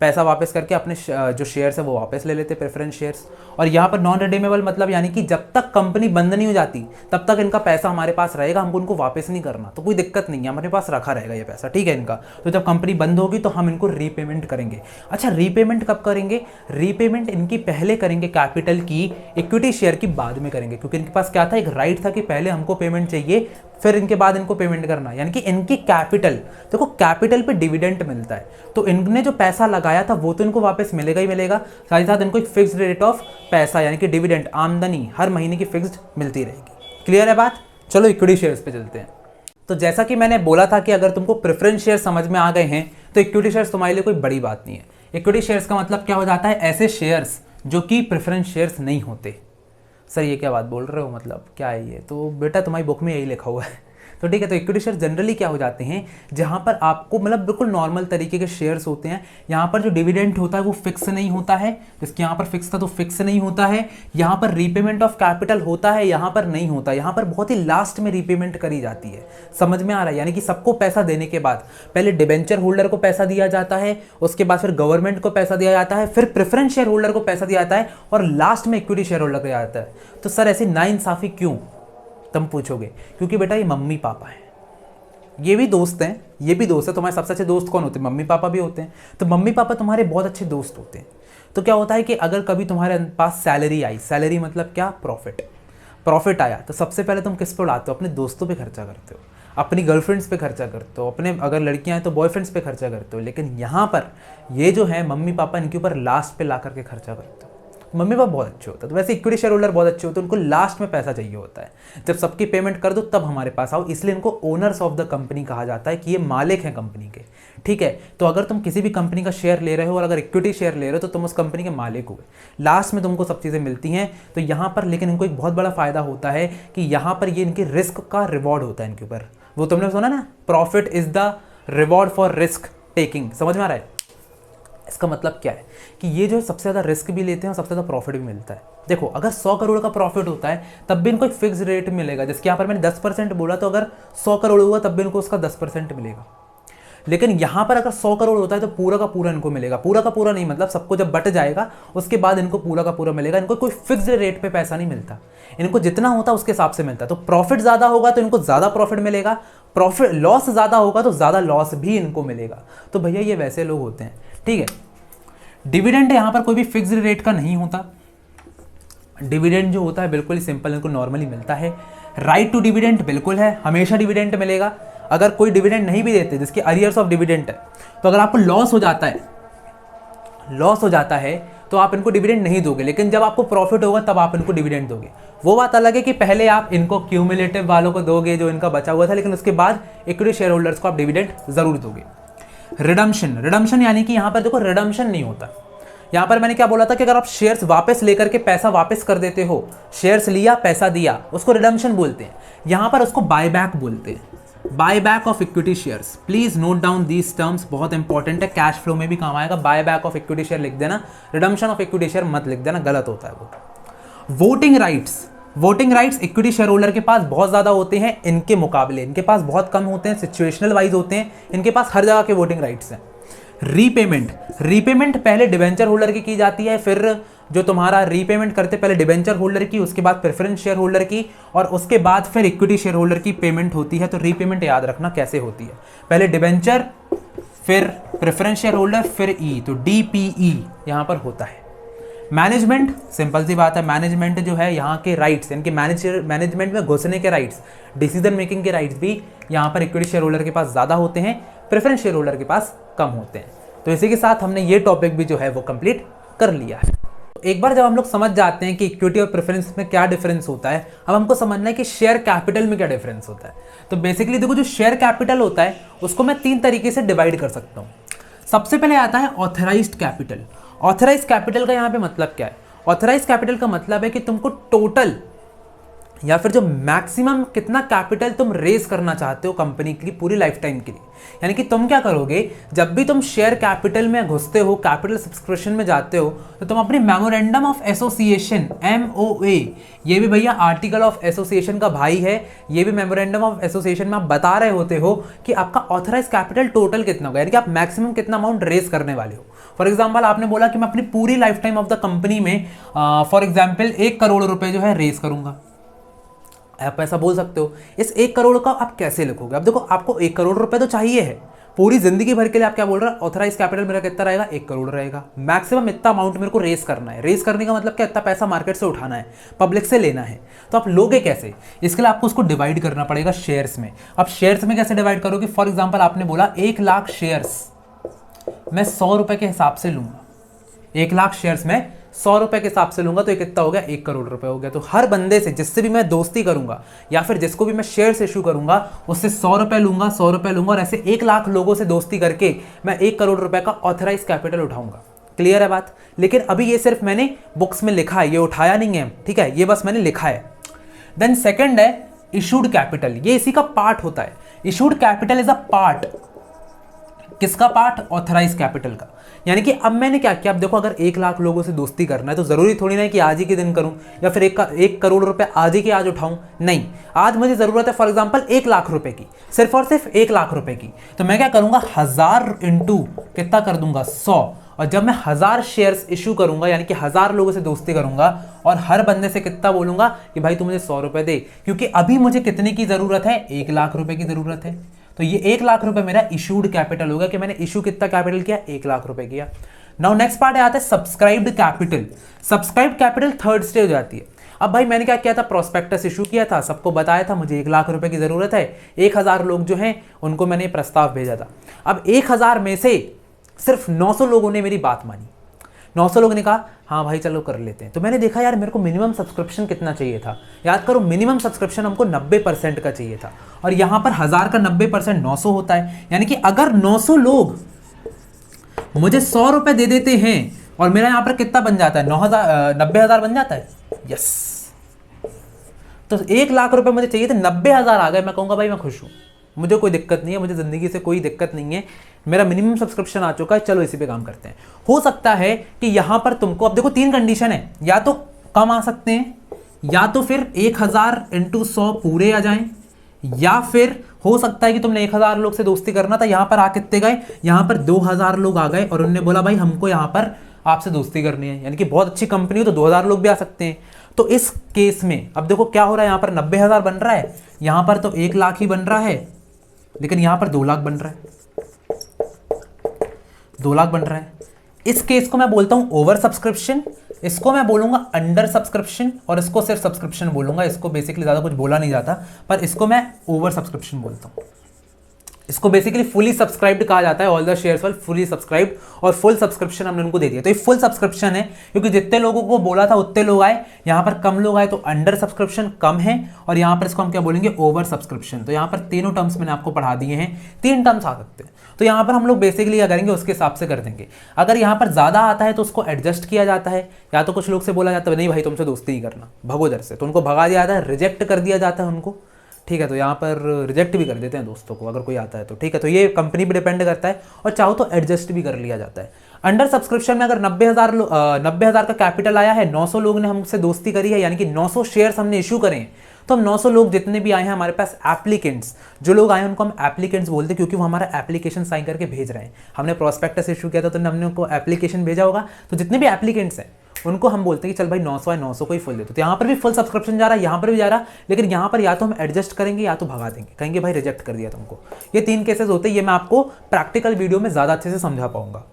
पैसा वापस करके अपने जो शेयर्स है वो वापस ले लेते हैं, प्रेफरेंस शेयर्स। और यहाँ पर नॉन रिडीमेबल मतलब यानी कि जब तक कंपनी बंद नहीं हो जाती तब तक इनका पैसा हमारे पास रहेगा, हमको उनको वापस नहीं करना, तो कोई दिक्कत नहीं है, हमारे पास रखा रहेगा ये पैसा, ठीक है इनका। तो जब कंपनी बंद होगी तो हम इनको रीपेमेंट करेंगे। अच्छा, रीपेमेंट कब करेंगे? रीपेमेंट इनकी पहले करेंगे कैपिटल की, इक्विटी शेयर की बाद में करेंगे, क्योंकि इनके पास क्या था? एक राइट था कि पहले हमको पेमेंट चाहिए, फिर इनके बाद इनको पेमेंट करना, यानी कि इनकी कैपिटल, देखो कैपिटल पे डिविडेंड मिलता है, तो इनने जो पैसा लगाया था वो तो इनको वापस मिलेगा ही मिलेगा, साथ ही साथ इनको एक फिक्स्ड रेट ऑफ पैसा यानी कि डिविडेंड, आमदनी हर महीने की फिक्स्ड मिलती रहेगी। क्लियर है बात? चलो इक्विटी शेयर्स पे चलते हैं। तो जैसा कि मैंने बोला था कि अगर तुमको प्रेफरेंस शेयर समझ में आ गए हैं तो इक्विटी शेयर्स तुम्हारे लिए कोई बड़ी बात नहीं है। इक्विटी शेयर्स का मतलब क्या हो जाता है? ऐसे शेयर्स जो कि प्रेफरेंस शेयर्स नहीं होते। सर ये क्या बात बोल रहे हो, मतलब क्या है ये? तो बेटा तुम्हारी बुक में यही लिखा हुआ है। तो ठीक है, तो इक्विटी शेयर जनरली क्या हो जाते हैं? जहां पर आपको मतलब बिल्कुल नॉर्मल तरीके के शेयर्स होते हैं, यहाँ पर जो डिविडेंड होता है वो फिक्स नहीं होता है, जिसके यहाँ पर फिक्स था तो फिक्स नहीं होता है, यहाँ पर रीपेमेंट ऑफ कैपिटल होता है, यहाँ पर नहीं होता, यहाँ पर बहुत ही लास्ट में रीपेमेंट करी जाती है। समझ में आ रहा है? यानी कि सबको पैसा देने के बाद पहले डिबेंचर होल्डर को पैसा दिया जाता है, उसके बाद फिर गवर्नमेंट को पैसा दिया जाता है, फिर प्रेफरेंस शेयर होल्डर को पैसा दिया जाता है और लास्ट में इक्विटी शेयर होल्डर को दिया जाता है। तो सर ऐसी नाइंसाफी क्यों, तुम पूछोगे? क्योंकि बेटा ये मम्मी पापा हैं, ये भी दोस्त हैं, ये भी दोस्त है। तुम्हारे सबसे अच्छे दोस्त कौन होते हैं? मम्मी पापा भी होते हैं। तो मम्मी पापा तुम्हारे बहुत अच्छे दोस्त होते हैं। तो क्या होता है कि अगर कभी तुम्हारे पास सैलरी आई, सैलरी मतलब क्या? प्रॉफिट आया, तो सबसे पहले तुम किस पर उड़ाते हो? अपने दोस्तों पे खर्चा करते हो, अपनी गर्लफ्रेंड्स पे खर्चा करते हो, अपने अगर लड़कियां हैं तो बॉयफ्रेंड्स पे खर्चा करते हो। लेकिन यहाँ पर ये जो है मम्मी पापा, इनके ऊपर लास्ट पे ला करके खर्चा करते हो। मम्मी पापा बहुत अच्छे होते हैं। तो वैसे इक्विटी शेयर होल्डर बहुत अच्छे होते हैं, उनको लास्ट में पैसा चाहिए होता है, जब सबकी पेमेंट कर दो तब हमारे पास आओ, इसलिए इनको ओनर्स ऑफ द कंपनी कहा जाता है कि ये मालिक हैं कंपनी के। ठीक है, तो अगर तुम किसी भी कंपनी का शेयर ले रहे हो और अगर इक्विटी शेयर ले रहे हो तो तुम उस कंपनी के मालिक हुए, लास्ट में तुमको सब चीज़ें मिलती हैं। तो यहाँ पर लेकिन इनको एक बहुत बड़ा फायदा होता है कि यहाँ पर ये इनके रिस्क का रिवॉर्ड होता है इनके ऊपर। वो तुमने सुना ना, profit is the reward for risk taking. समझ में आ रहा है? इसका मतलब क्या है कि ये जो सबसे ज़्यादा रिस्क भी लेते हैं और सबसे ज़्यादा प्रॉफिट भी मिलता है। देखो, अगर 100 करोड़ का प्रॉफिट होता है तब भी इनको एक फिक्स रेट मिलेगा, जिसके यहाँ पर मैंने 10% बोला, तो अगर 100 करोड़ हुआ तब भी इनको उसका 10% मिलेगा। लेकिन यहाँ पर अगर 100 करोड़ होता है तो पूरा का पूरा इनको मिलेगा। पूरा का पूरा नहीं, मतलब सबको जब बट जाएगा उसके बाद इनको पूरा का पूरा मिलेगा। इनको कोई फिक्स्ड रेट पे पैसा नहीं मिलता, इनको जितना होता है उसके हिसाब से मिलता है। तो प्रॉफिट ज़्यादा होगा तो इनको ज़्यादा प्रॉफिट मिलेगा, प्रॉफिट लॉस ज़्यादा होगा तो ज़्यादा लॉस भी इनको मिलेगा। तो भैया ये वैसे लोग होते हैं, ठीक है। डिविडेंड यहाँ पर कोई भी फिक्स्ड रेट का नहीं होता। डिविडेंड जो होता है बिल्कुल ही सिंपल, इनको नॉर्मली मिलता है। राइट टू डिविडेंड बिल्कुल है, हमेशा डिविडेंड मिलेगा। अगर कोई डिविडेंड नहीं भी देते, जिसके अरियर्स ऑफ डिविडेंड है, तो अगर आपको लॉस हो जाता है तो आप इनको डिविडेंड नहीं दोगे, लेकिन जब आपको प्रॉफिट होगा तब आप इनको डिविडेंड दोगे। वो बात अलग है कि पहले आप इनको क्यूमुलेटिव वालों को दोगे जो इनका बचा हुआ था, लेकिन उसके बाद इक्विटी शेयर होल्डर्स को आप डिविडेंड जरूर दोगे। रिडम्पशन यानी कि यहाँ पर देखो रिडम्पशन नहीं होता। यहाँ पर मैंने क्या बोला था कि अगर आप शेयर्स वापस लेकर के पैसा वापस कर देते हो, शेयर्स लिया पैसा दिया, उसको रिडम्पशन बोलते हैं। यहाँ पर उसको बायबैक बोलते हैं, buyback of equity shares. Please note down these terms, बहुत इंपॉर्टेंट है, कैश फ्लो में भी काम आएगा। बायबैक ऑफ इक्विटी शेयर लिख देना, रिडम्पशन ऑफ इक्विटी शेयर मत लिख देना, गलत होता है वो। Voting rights equity share holder के पास बहुत ज्यादा होते हैं, इनके मुकाबले इनके पास बहुत कम होते हैं, सिचुएशनल वाइज होते हैं, इनके पास हर जगह के वोटिंग राइट्स हैं। रीपेमेंट पहले डिबेंचर होल्डर की जाती है, फिर जो तुम्हारा रीपेमेंट करते पहले डिबेंचर होल्डर की, उसके बाद प्रेफरेंस शेयर होल्डर की, और उसके बाद फिर इक्विटी शेयर होल्डर की पेमेंट होती है। तो रीपेमेंट याद रखना कैसे होती है, पहले डिबेंचर, फिर प्रेफरेंस शेयर होल्डर, फिर ई, तो DPE यहां पर होता है। मैनेजमेंट सिंपल सी बात है, मैनेजमेंट जो है यहाँ के राइट्स, इनके मैनेजमेंट में घुसने के राइट्स, डिसीजन मेकिंग के राइट्स भी यहाँ पर इक्विटी शेयर होल्डर के पास ज़्यादा होते हैं, प्रेफरेंस शेयर होल्डर के पास कम होते हैं। तो इसी के साथ हमने ये टॉपिक भी जो है वो कंप्लीट कर लिया है। एक बार जब हम लोग समझ जाते हैं कि इक्विटी और प्रेफरेंस में क्या डिफरेंस होता है, अब हमको समझना है कि शेयर कैपिटल में क्या डिफरेंस होता है। तो बेसिकली देखो, जो शेयर कैपिटल होता है उसको मैं 3 तरीके से डिवाइड कर सकता हूँ। सबसे पहले आता है ऑथराइज्ड कैपिटल। ऑथराइज कैपिटल का यहाँ पे मतलब क्या है? ऑथराइज कैपिटल का मतलब है कि तुमको टोटल या फिर जो मैक्सिमम कितना कैपिटल तुम रेज करना चाहते हो कंपनी की पूरी लाइफ टाइम के लिए। यानी कि तुम क्या करोगे, जब भी तुम शेयर कैपिटल में घुसते हो, कैपिटल सब्सक्रिप्शन में जाते हो, तो तुम अपनी मेमोरेंडम ऑफ एसोसिएशन MOA, ये भी भैया आर्टिकल ऑफ एसोसिएशन का भाई है, ये भी मेमोरेंडम ऑफ एसोसिएशन में आप बता रहे होते हो कि आपका ऑथराइज कैपिटल टोटल कितना होगा, यानी कि आप मैक्सिमम कितना अमाउंट रेज करने वाले हो। फॉर एग्जाम्पल आपने बोला कि मैं अपनी पूरी life time of the company में फॉर एग्जाम्पल 1 करोड़ रुपए जो है रेज करूंगा। आप ऐसा बोल सकते हो। इस 1 करोड़ का आप कैसे लिखोगे? अब देखो, आपको 1 करोड़ रुपए तो चाहिए है पूरी जिंदगी भर के लिए। आप क्या बोल रहे हैं, ऑथराइज कैपिटल मेरा कितना रहेगा, 1 करोड़ रहेगा। मैक्सिमम इतना अमाउंट मेरे को रेस करना है। रेस करने का मतलब क्या, इतना पैसा मार्केट से उठाना है, पब्लिक से लेना है। तो आप लोगे कैसे? इसके लिए आपको उसको डिवाइड करना पड़ेगा शेयर्स में। अब शेयर्स में कैसे डिवाइड करोगे? फॉर एग्जाम्पल आपने बोला 1 लाख शेयर्स मैं 100 रुपए के हिसाब से लूंगा। 1 लाख शेयर्स में 100 रुपए के हिसाब से लूंगा तो ये कितना हो गया, 1 करोड़ रुपए हो गया। तो हर बंदे से जिससे भी मैं दोस्ती करूंगा या फिर जिसको भी मैं शेयर्स इशू करूंगा उससे 100 रुपए लूंगा, 100 रुपए लूंगा, और ऐसे 1 लाख लोगों से दोस्ती करके मैं 1 करोड़ रुपए का ऑथराइज कैपिटल उठाऊंगा। क्लियर है बात? लेकिन अभी ये सिर्फ मैंने बुक्स में लिखा है, ये उठाया नहीं है, ठीक है, ये बस मैंने लिखा है। देन सेकेंड है इशूड कैपिटल, ये इसी का पार्ट होता है। Issued capital is a part, किसका पार्ट? ऑथराइज कैपिटल का। यानी कि अब मैंने क्या किया, अब देखो, अगर 1 लाख लोगों से दोस्ती करना है तो जरूरी थोड़ी ना है कि आज ही के दिन करूं या फिर 1 करोड़ रुपए आज ही के आज उठाऊं। नहीं, आज मुझे जरूरत है फॉर एग्जांपल 1 लाख रुपए की, सिर्फ और सिर्फ 1 लाख रुपए की। तो मैं क्या करूंगा, 1000 इंटू कितना कर दूंगा, 100। और जब मैं 1000 शेयर्स इशू करूंगा, यानी कि 1000 लोगों से दोस्ती करूंगा और हर बंदे से कितना बोलूंगा कि भाई तू मुझे 100 रुपए दे, क्योंकि अभी मुझे कितने की जरूरत है, 1 लाख रुपए की जरूरत है। तो ये 1 लाख रुपए मेरा इशूड कैपिटल होगा कि मैंने इशू कितना कैपिटल किया, 1 लाख रुपए किया। नाउ नेक्स्ट पार्ट आता है subscribed capital. Subscribed capital third stage हो जाती है। अब भाई मैंने क्या किया था, प्रोस्पेक्टस इशू किया था, सबको बताया था मुझे 1 लाख रुपए की जरूरत है, 1000 लोग जो हैं उनको मैंने प्रस्ताव भेजा था। अब 1000 में से सिर्फ 900 लोगों ने मेरी बात मानी। 900 लोगों ने कहा हाँ भाई चलो कर लेते हैं। तो मैंने देखा यार मेरे को मिनिमम सब्सक्रिप्शन कितना चाहिए था, याद करो मिनिमम सब्सक्रिप्शन हमको 90% का चाहिए था, और यहाँ पर 1000 का 90% 900 होता है। यानी कि अगर 900 लोग मुझे 100 रुपए दे देते हैं और मेरा यहाँ पर कितना बन जाता है, 90,000 बन जाता है। यस, तो 1 लाख रुपए मुझे चाहिए थे, 90,000 आ गए, मैं कहूँगा भाई मैं खुश हूँ, मुझे कोई दिक्कत नहीं है, मुझे ज़िंदगी से कोई दिक्कत नहीं है, मेरा मिनिमम सब्सक्रिप्शन आ चुका है, चलो इसी पे काम करते हैं। हो सकता है कि यहाँ पर तुमको, अब देखो 3 कंडीशन है, या तो कम आ सकते हैं, या तो फिर 1000 इंटू 100 पूरे आ जाएं, या फिर हो सकता है कि तुमने 1000 लोग से दोस्ती करना था, यहां पर आ कितने गए, यहां पर 2000 लोग आ गए और उन्होंने बोला भाई हमको यहां पर आपसे दोस्ती करनी है, यानी कि बहुत अच्छी कंपनी हो तो 2000 लोग भी आ सकते हैं। तो इस केस में अब देखो क्या हो रहा है, यहां पर 90,000 बन रहा है, यहां पर तो 1 लाख ही बन रहा है, लेकिन यहां पर 2 लाख बन रहा है, 2 लाख बन रहा है। इस केस को मैं बोलता हूं ओवर सब्सक्रिप्शन, इसको मैं बोलूंगा अंडर सब्सक्रिप्शन, और इसको सिर्फ सब्सक्रिप्शन बोलूंगा। इसको बेसिकली ज्यादा कुछ बोला नहीं जाता, पर इसको मैं ओवर सब्सक्रिप्शन बोलता हूं। इसको बेसिकली फुली सब्सक्राइब्ड कहा जाता है, ऑल द शेयर्स वाल फुली सब्सक्राइब्ड, और फुल सब्सक्रिप्शन हमने उनको दे दिया। तो ये फुल सब्सक्रिप्शन है, क्योंकि जितने लोगों को बोला था उतने लोग आए, यहाँ पर कम लोग आए तो अंडर सब्सक्रिप्शन कम है, और यहाँ पर इसको हम क्या बोलेंगे, ओवर सब्सक्रिप्शन। तो यहाँ पर तीनों टर्म्स मैंने आपको पढ़ा दिए हैं, 3 टर्म्स आ सकते हैं। तो यहाँ पर हम लोग बेसिकली क्या करेंगे उसके हिसाब से कर देंगे। अगर यहाँ पर ज़्यादा आता है तो उसको एडजस्ट किया जाता है, या तो कुछ लोग से बोला जाता है नहीं भाई तुमसे दोस्ती नहीं करना, भगो इधर से, तो उनको भगा दिया जाता है, रिजेक्ट कर दिया जाता है उनको, ठीक है। तो यहाँ पर रिजेक्ट भी कर देते हैं दोस्तों को अगर कोई आता है तो, ठीक है। तो ये कंपनी पे डिपेंड करता है, और चाहो तो एडजस्ट भी कर लिया जाता है। अंडर सब्सक्रिप्शन में अगर 90,000 का कैपिटल आया है, 900 लोग ने हमसे दोस्ती करी है, यानी कि 900 शेयर्स हमने इशू करे हैं, तो हम 900 लोग जितने भी आए हैं हमारे पास एप्लीकेंट्स, जो लोग आए हैं उनको हम एप्लीकेंट्स बोलते हैं, क्योंकि वो हमारा एप्लीकेशन साइन करके भेज रहे हैं। हमने प्रोस्पेक्टस इशू किया था तो हमने उनको एप्लीकेशन भेजा होगा, तो जितने भी एप्लीकेंट्स हैं उनको हम बोलते हैं कि चल भाई 900 है, 900 को ही फुल दे। तो यहाँ पर भी फुल सब्सक्रिप्शन जा रहा है, यहाँ पर भी जा रहा है, लेकिन यहाँ पर या तो हम एडजस्ट करेंगे या तो भगा देंगे, कहेंगे भाई रिजेक्ट कर दिया तुमको। ये 3 केसेस होते हैं, ये मैं आपको प्रैक्टिकल वीडियो में ज़्यादा अच्छे से समझा पाऊंगा।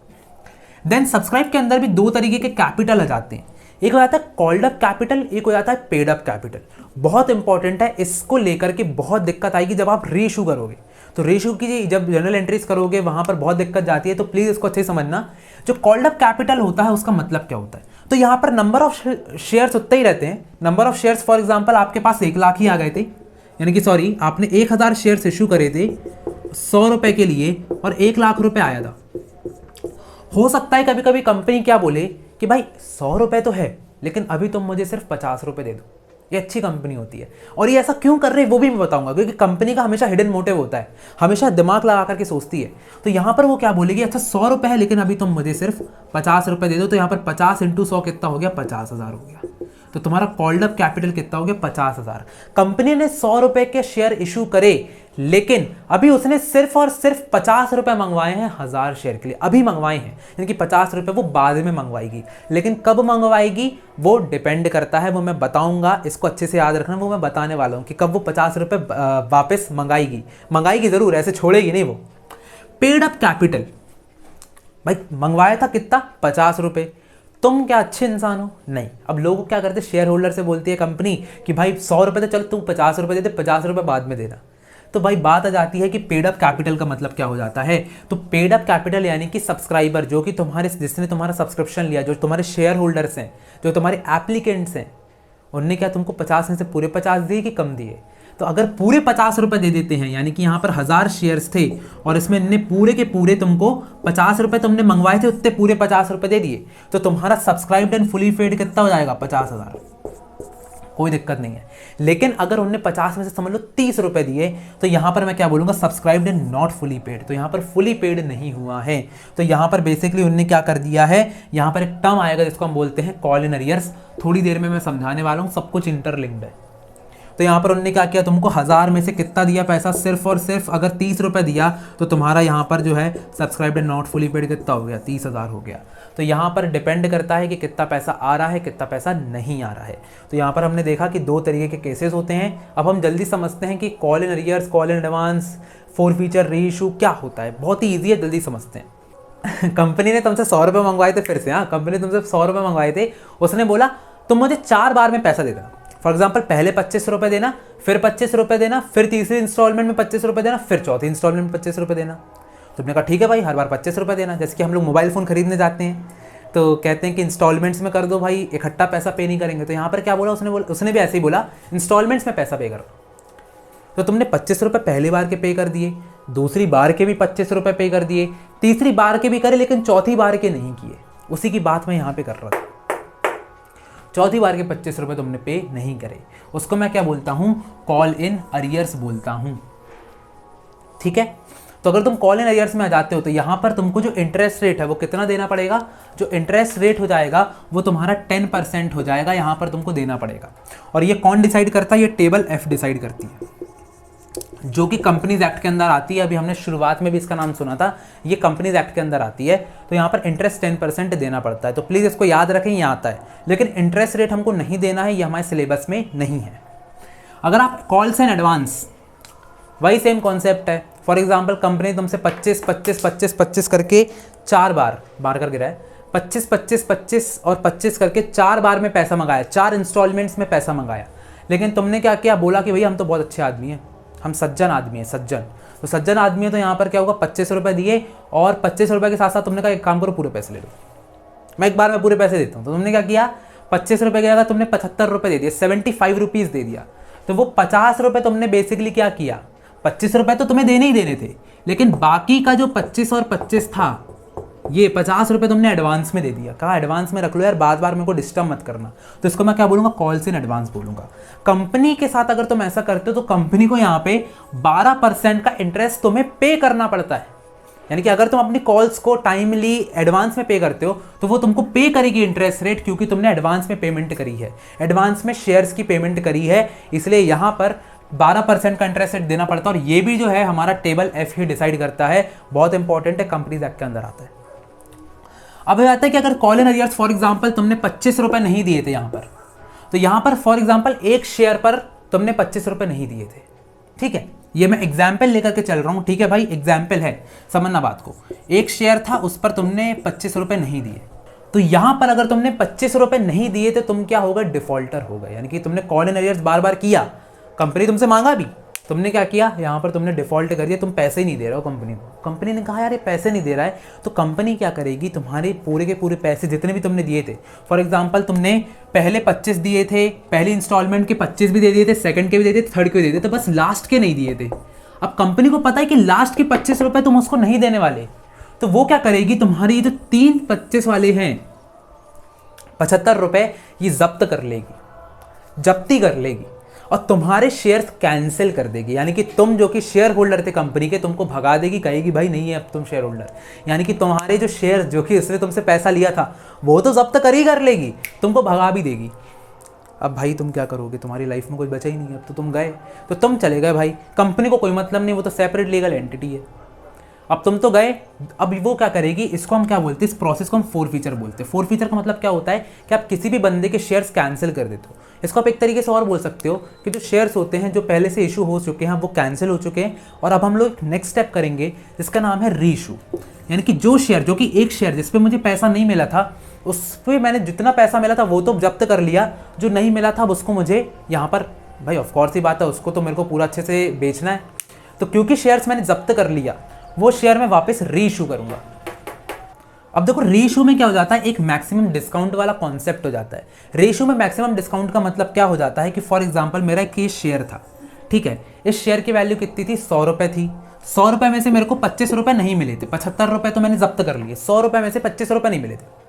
देन सब्सक्राइब के अंदर भी 2 तरीके के कैपिटल आ जाते हैं, एक हो जाता है कॉल्ड अप कैपिटल, एक हो जाता है पेड अप कैपिटल। बहुत इंपॉर्टेंट है, इसको लेकर के बहुत दिक्कत आएगी जब आप रीइशू करोगे। तो रीइशू की जब जनरल एंट्रीज करोगे वहां पर बहुत दिक्कत जाती है, तो प्लीज इसको अच्छे से समझना। जो कॉल्ड अप कैपिटल होता है उसका मतलब क्या होता है, तो यहाँ पर नंबर ऑफ शेयर्स उतने ही रहते हैं। Number of shares for example आपके पास 1 लाख ही आ गए थे, यानी कि सॉरी आपने 1000 शेयर्स इशू करे थे 100 रुपए के लिए, और 1 लाख रुपए आया था। हो सकता है कभी कभी कंपनी क्या बोले कि भाई 100 रुपए तो है, लेकिन अभी तुम मुझे सिर्फ 50 रुपए दे दो। ये अच्छी कंपनी होती है, और ये ऐसा क्यों कर रही है वो भी मैं बताऊंगा, क्योंकि कंपनी का हमेशा हिडन मोटिव होता है, हमेशा दिमाग लगा करके सोचती है। तो यहाँ पर वो क्या बोलेगी, अच्छा 100 रुपए है लेकिन अभी तुम मुझे सिर्फ 50 रुपए दे दो। तो यहाँ पर 50 × 100 कितना हो गया, 50,000 हो गया। तो तुम्हारा कॉल्ड अप कैपिटल कितना हो गया, 50,000। कंपनी ने 100 रुपए के शेयर इशू करे, लेकिन अभी उसने सिर्फ और सिर्फ 50 रुपए मंगवाए हैं 1000 शेयर के लिए, अभी मंगवाए हैं, यानी कि 50 रुपए वो बाद में मंगवाएगी। लेकिन कब मंगवाएगी वो डिपेंड करता है, वो मैं बताऊंगा, इसको अच्छे से याद रखना, वो मैं बताने वाला हूं कि कब वो 50 रुपए वापस मंगाएगी जरूर, ऐसे छोड़ेगी नहीं वो। पेड अप कैपिटल, भाई मंगवाया था कितना, 50 रुपए। तुम क्या अच्छे इंसान हो, नहीं। अब लोग क्या करते, शेयर होल्डर से बोलती है कंपनी कि भाई 100 रुपए तो चल तू 50 रुपए दे दे, 50 रुपए बाद में देना। तो भाई बात आ जाती है कि पेड अप कैपिटल का मतलब क्या हो जाता है। तो पेड अप कैपिटल यानी कि सब्सक्राइबर जो कि जिसने तुम्हारा सब्सक्रिप्शन लिया, जो तुम्हारे शेयर होल्डर्स हैं, जो तुम्हारे एप्लीकेंट्स हैं, उनने क्या तुमको 50 में से पूरे 50 दिए कि कम दिए। तो अगर पूरे 50 रुपए दे देते हैं, यानी कि यहाँ पर 1000 शेयर्स थे और इसमें इनने पूरे के पूरे तुमको 50 रुपए तुमने मंगवाए थे, उतने पूरे 50 रुपए दे दिए, तो तुम्हारा सब्सक्राइब्ड एंड फुली पेड कितना हो जाएगा, 50,000। कोई दिक्कत नहीं है। लेकिन अगर उन्होंने 50 में से समझ लो 30 रुपए दिए, तो यहां पर मैं क्या बोलूंगा, subscribed and not fully paid. तो यहां पर फुली पेड नहीं हुआ है। तो यहां पर बेसिकली उन्होंने क्या कर दिया है, यहां पर एक टर्म आएगा जिसको हम बोलते हैं कॉल इन अरियर्स। थोड़ी देर में मैं समझाने वाला हूं, सब कुछ इंटरलिंक्ड है। तो यहाँ पर उन्होंने क्या किया, तुमको 1000 में से कितना दिया पैसा, सिर्फ और सिर्फ अगर 30 रुपए दिया, तो तुम्हारा यहाँ पर जो है subscribed and not fully paid कितना हो गया, 30,000 हो गया। तो यहाँ पर डिपेंड करता है कि कितना पैसा आ रहा है, कितना पैसा नहीं आ रहा है। तो यहाँ पर हमने देखा कि 2 तरीके के केसेस होते हैं। अब हम जल्दी समझते हैं कि call in arrears, call in advance, forfeiture, री इशू क्या होता है। बहुत ही ईजी है, जल्दी समझते हैं। कंपनी ने तुमसे 100 रुपये मंगवाए थे, फिर से हाँ, कंपनी ने तुमसे 100 रुपये मंगवाए थे। उसने बोला तुम मुझे 4 बार में पैसा दे देना। फॉर एग्जाम्पल पहले 25 रुपये देना, फिर 25 रुपये देना, फिर तीसरी इंस्टॉलमेंट में 25 रुपये देना, फिर चौथी इंस्टॉलमेंट में 25 रुपये देना। तो तुमने कहा ठीक है भाई, हर बार 25 रुपये देना। जैसे कि हम लोग मोबाइल फ़ोन खरीदने जाते हैं तो कहते हैं कि इंस्टॉलमेंट्स में कर दो भाई, इकट्ठा पैसा पे नहीं करेंगे। तो यहाँ पर क्या बोला उसने भी ऐसे ही बोला, इंस्टॉलमेंट्स में पैसा पे करो। तो तुमने 25 रुपये पहली बार के पे कर दिए, दूसरी बार के भी 25 रुपये पे कर दिए, तीसरी बार के भी करे, लेकिन चौथी बार के नहीं किए। उसी की बात मैं यहाँ पे कर रहा था। चौथी बार के 25 रुपये तुमने पे नहीं करे, उसको मैं क्या बोलता हूँ, कॉल इन अरियर्स बोलता हूँ। ठीक है। तो अगर तुम कॉल इन अरियर्स में आ जाते हो तो यहाँ पर तुमको जो इंटरेस्ट रेट है वो कितना देना पड़ेगा, जो इंटरेस्ट रेट हो जाएगा वो तुम्हारा 10% हो जाएगा, यहाँ पर तुमको देना पड़ेगा। और ये कौन डिसाइड करता है, ये टेबल F डिसाइड करती है। जो कि कंपनीज एक्ट के अंदर आती है। अभी हमने शुरुआत में भी इसका नाम सुना था, ये कंपनीज एक्ट के अंदर आती है। तो यहाँ पर इंटरेस्ट 10% देना पड़ता है, तो प्लीज़ इसको याद रखें, यहाँ आता है। लेकिन इंटरेस्ट रेट हमको नहीं देना है, ये हमारे सिलेबस में नहीं है। अगर आप कॉल्स एंड एडवांस, वही सेम कॉन्सेप्ट है। फॉर एग्जाम्पल कंपनी तुमसे 25 करके 4 बार कर गिरा है, 25 और 25 करके 4 बार में पैसा मंगाया, 4 इंस्टॉलमेंट्स में पैसा मंगाया। लेकिन तुमने क्या किया, बोला कि भैया हम तो बहुत अच्छे आदमी हैं, हम सज्जन आदमी हैं, सज्जन। तो सज्जन आदमी है, तो यहाँ पर क्या होगा, 25 रुपये दिए, और 25 रुपये के साथ साथ तुमने कहा एक काम करो, पूरे पैसे ले लो, मैं एक बार में पूरे पैसे देता हूँ। तो तुमने क्या किया, 25 रुपये की जगह तुमने 75 रुपये दे दिए, 75 रुपीज़ दे दिया। तो वो 50 रुपये तुमने बेसिकली क्या किया, 25 रुपये तो तुम्हें देने ही देने थे, लेकिन बाकी का जो 25 और 25 था, ये 50 रुपये तुमने एडवांस में दे दिया। कहा एडवांस में रख लो यार, बार बार मेरे को डिस्टर्ब मत करना। तो इसको मैं क्या बोलूँगा, कॉल्स इन एडवांस बोलूँगा। कंपनी के साथ अगर तुम ऐसा करते हो तो कंपनी को यहाँ पे 12% का इंटरेस्ट तुम्हें पे करना पड़ता है। यानी कि अगर तुम अपनी कॉल्स को टाइमली एडवांस में पे करते हो तो वो तुमको पे करेगी इंटरेस्ट रेट, क्योंकि तुमने एडवांस में पेमेंट करी है, एडवांस में शेयर्स की पेमेंट करी है, इसलिए यहाँ पर 12% का इंटरेस्ट रेट देना पड़ता है। और ये भी जो है हमारा टेबल F ही डिसाइड करता है, बहुत इंपॉर्टेंट है, कंपनीज एक्ट के अंदर आता है। अब आता है कि अगर call in arrears for example तुमने 25 रुपये नहीं दिए थे यहाँ पर, तो यहाँ पर फॉर एग्जांपल एक शेयर पर तुमने 25 रुपये नहीं दिए थे, ठीक है, ये मैं एग्जाम्पल लेकर के चल रहा हूँ, ठीक है भाई, एग्जाम्पल है, समझना बात को। एक शेयर था, उस पर तुमने 25 रुपये नहीं दिए, तो यहाँ पर अगर तुमने 25 रुपये नहीं दिए तो तुम क्या होगा, डिफॉल्टर हो गए। यानी कि तुमने कॉल इन अरियर्स बार बार किया, कंपनी तुमसे मांगा भी, तुमने क्या किया, यहाँ पर तुमने डिफॉल्ट कर दिया, तुम पैसे ही नहीं दे रहे हो कंपनी को। कंपनी ने कहा यार ये पैसे नहीं दे रहा है, तो कंपनी क्या करेगी, तुम्हारे पूरे के पूरे पैसे जितने भी तुमने दिए थे, फॉर एग्जांपल तुमने पहले 25 दिए थे, पहली इंस्टॉलमेंट के 25 भी दे दिए थे, सेकंड के भी दे दिए थे, थर्ड के भी दे दिए थे, बस लास्ट के नहीं दिए थे। अब कंपनी को पता है कि लास्ट के 25 रुपये तुम उसको नहीं देने वाले, तो वो क्या करेगी, तुम्हारी जो 3 25 वाले हैं 75 रुपये, ये जब्त कर लेगी, जब्ती कर लेगी, और तुम्हारे शेयर्स कैंसिल कर देगी। यानी कि तुम जो कि शेयर होल्डर थे कंपनी के, तुमको भगा देगी, कहेगी भाई नहीं है अब तुम शेयर होल्डर। यानी कि तुम्हारे जो शेयर जो कि उसने तुमसे पैसा लिया था वो तो जब्त कर लेगी, तुमको भगा भी देगी। अब भाई तुम क्या करोगे, तुम्हारी लाइफ में कोई बचा ही नहीं है, अब तो तुम गए, तो तुम चले गए भाई, कंपनी को कोई मतलब नहीं, वो तो सेपरेट लीगल एंटिटी है, अब तुम तो गए। अब वो क्या करेगी, इसको हम क्या बोलते हैं, इस प्रोसेस को हम फोरफीचर बोलते हैं। फोरफीचर का मतलब क्या होता है कि आप किसी भी बंदे के शेयर्स कैंसिल कर देते हो। इसको आप एक तरीके से और बोल सकते हो कि जो शेयर्स होते हैं जो पहले से इशू हो चुके हैं वो कैंसिल हो चुके हैं, और अब हम लोग नेक्स्ट स्टेप करेंगे जिसका नाम है री इशू। यानी कि जो शेयर, जो कि एक शेयर जिस पे मुझे पैसा नहीं मिला था, उस पर मैंने जितना पैसा मिला था वो तो जब्त कर लिया, जो नहीं मिला था उसको मुझे यहाँ पर, भाई ऑफकोर्स ही बात है, उसको तो मेरे को पूरा अच्छे से बेचना है, तो क्योंकि शेयर्स मैंने जब्त कर लिया, वो शेयर मैं वापस री इशू करूंगा। अब देखो री इशू में क्या हो जाता है, एक मैक्सिमम डिस्काउंट वाला कॉन्सेप्ट हो जाता है। री इशू में मैक्सिमम डिस्काउंट का मतलब क्या हो जाता है कि फॉर एग्जांपल मेरा एक ये शेयर था, ठीक है, इस शेयर की वैल्यू कितनी थी, 100 रुपये थी, 100 रुपये में से मेरे को 25 रुपये नहीं मिले थे, 75 रुपये तो मैंने जब्त कर लिए, 100 रुपये में से 25 रुपये नहीं मिले थे।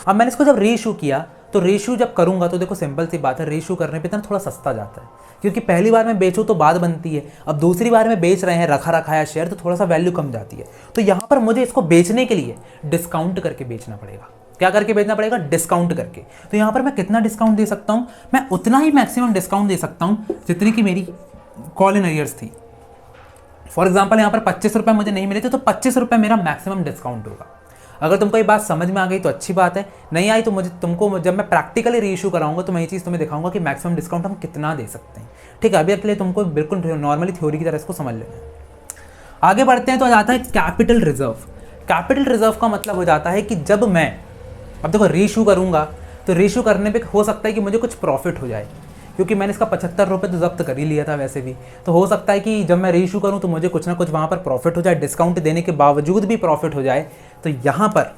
अब मैंने इसको जब री इशू किया, तो री इशू जब करूंगा तो देखो सिंपल सी बात है, री इशू करने पे इतना थोड़ा सस्ता जाता है, क्योंकि पहली बार में बेचो तो बात बनती है, अब दूसरी बार में बेच रहे हैं रखा रखाया शेयर, तो थोड़ा सा वैल्यू कम जाती है। तो यहाँ पर मुझे इसको बेचने के लिए डिस्काउंट करके बेचना पड़ेगा। क्या करके बेचना पड़ेगा, डिस्काउंट करके। तो यहाँ पर मैं कितना डिस्काउंट दे सकता हूँ, मैं उतना ही मैक्सिमम डिस्काउंट दे सकता हूँ जितनी की मेरी कॉल इन अरियर्स थी। फॉर एग्जाम्पल यहाँ पर 25 रुपये मुझे नहीं मिले थे, तो 25 रुपये मेरा मैक्सिमम डिस्काउंट होगा। अगर तुमको ये बात समझ में आ गई तो अच्छी बात है, नहीं आई तो मुझे तुमको जब मैं प्रैक्टिकली री इशू कराऊंगा तो मैं ये चीज़ तुम्हें दिखाऊंगा कि मैक्सिमम डिस्काउंट हम कितना दे सकते हैं। ठीक है, अभी के लिए तुमको बिल्कुल नॉर्मली थ्योरी की तरह इसको समझ लेना है। आगे बढ़ते हैं तो आ जाता है कैपिटल रिजर्व। कैपिटल रिजर्व का मतलब हो जाता है कि जब मैं, अब देखो री इशू करूँगा तो री इशू करने पर हो सकता है कि मुझे कुछ प्रॉफिट हो जाए, क्योंकि मैंने इसका 75 रुपये तो जब्त कर ही लिया था वैसे भी, तो हो सकता है कि जब मैं री इशू करूँ तो मुझे कुछ ना कुछ वहाँ पर प्रॉफिट हो जाए, डिस्काउंट देने के बावजूद भी प्रॉफिट हो जाए, तो यहाँ पर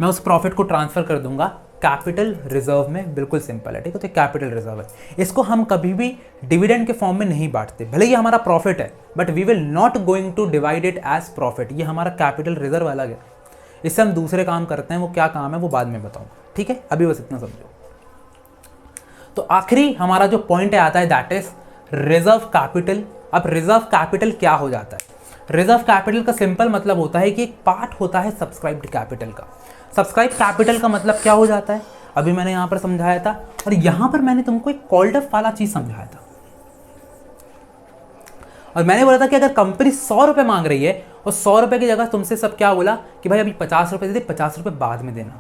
मैं उस प्रॉफिट को ट्रांसफर कर दूंगा कैपिटल रिजर्व में। बिल्कुल सिंपल है, ठीक है, तो कैपिटल रिजर्व है। इसको हम कभी भी डिविडेंड के फॉर्म में नहीं बांटते, भले ही हमारा प्रॉफिट है, but we will not going to divide it as profit. ये हमारा कैपिटल रिजर्व अलग है, इससे हम दूसरे काम करते हैं, वो क्या काम है वो बाद में बताऊंगा, ठीक है, अभी बस इतना समझो। तो आखिरी हमारा जो पॉइंट आता है दैट इज रिजर्व कैपिटल। अब रिजर्व कैपिटल क्या हो जाता है, रिजर्व कैपिटल का सिंपल मतलब होता है कि एक पार्ट होता है सब्सक्राइब्ड कैपिटल का। सब्सक्राइब कैपिटल का मतलब क्या हो जाता है, अभी मैंने यहाँ पर समझाया था, और यहाँ पर मैंने तुमको एक कॉल्ड अप वाला चीज़ समझाया था। और मैंने बोला था कि अगर कंपनी 100 रुपये मांग रही है और 100 रुपये की जगह तुमसे सब क्या बोला कि भाई अभी 50 रुपये दे दे, 50 रुपये बाद में देना,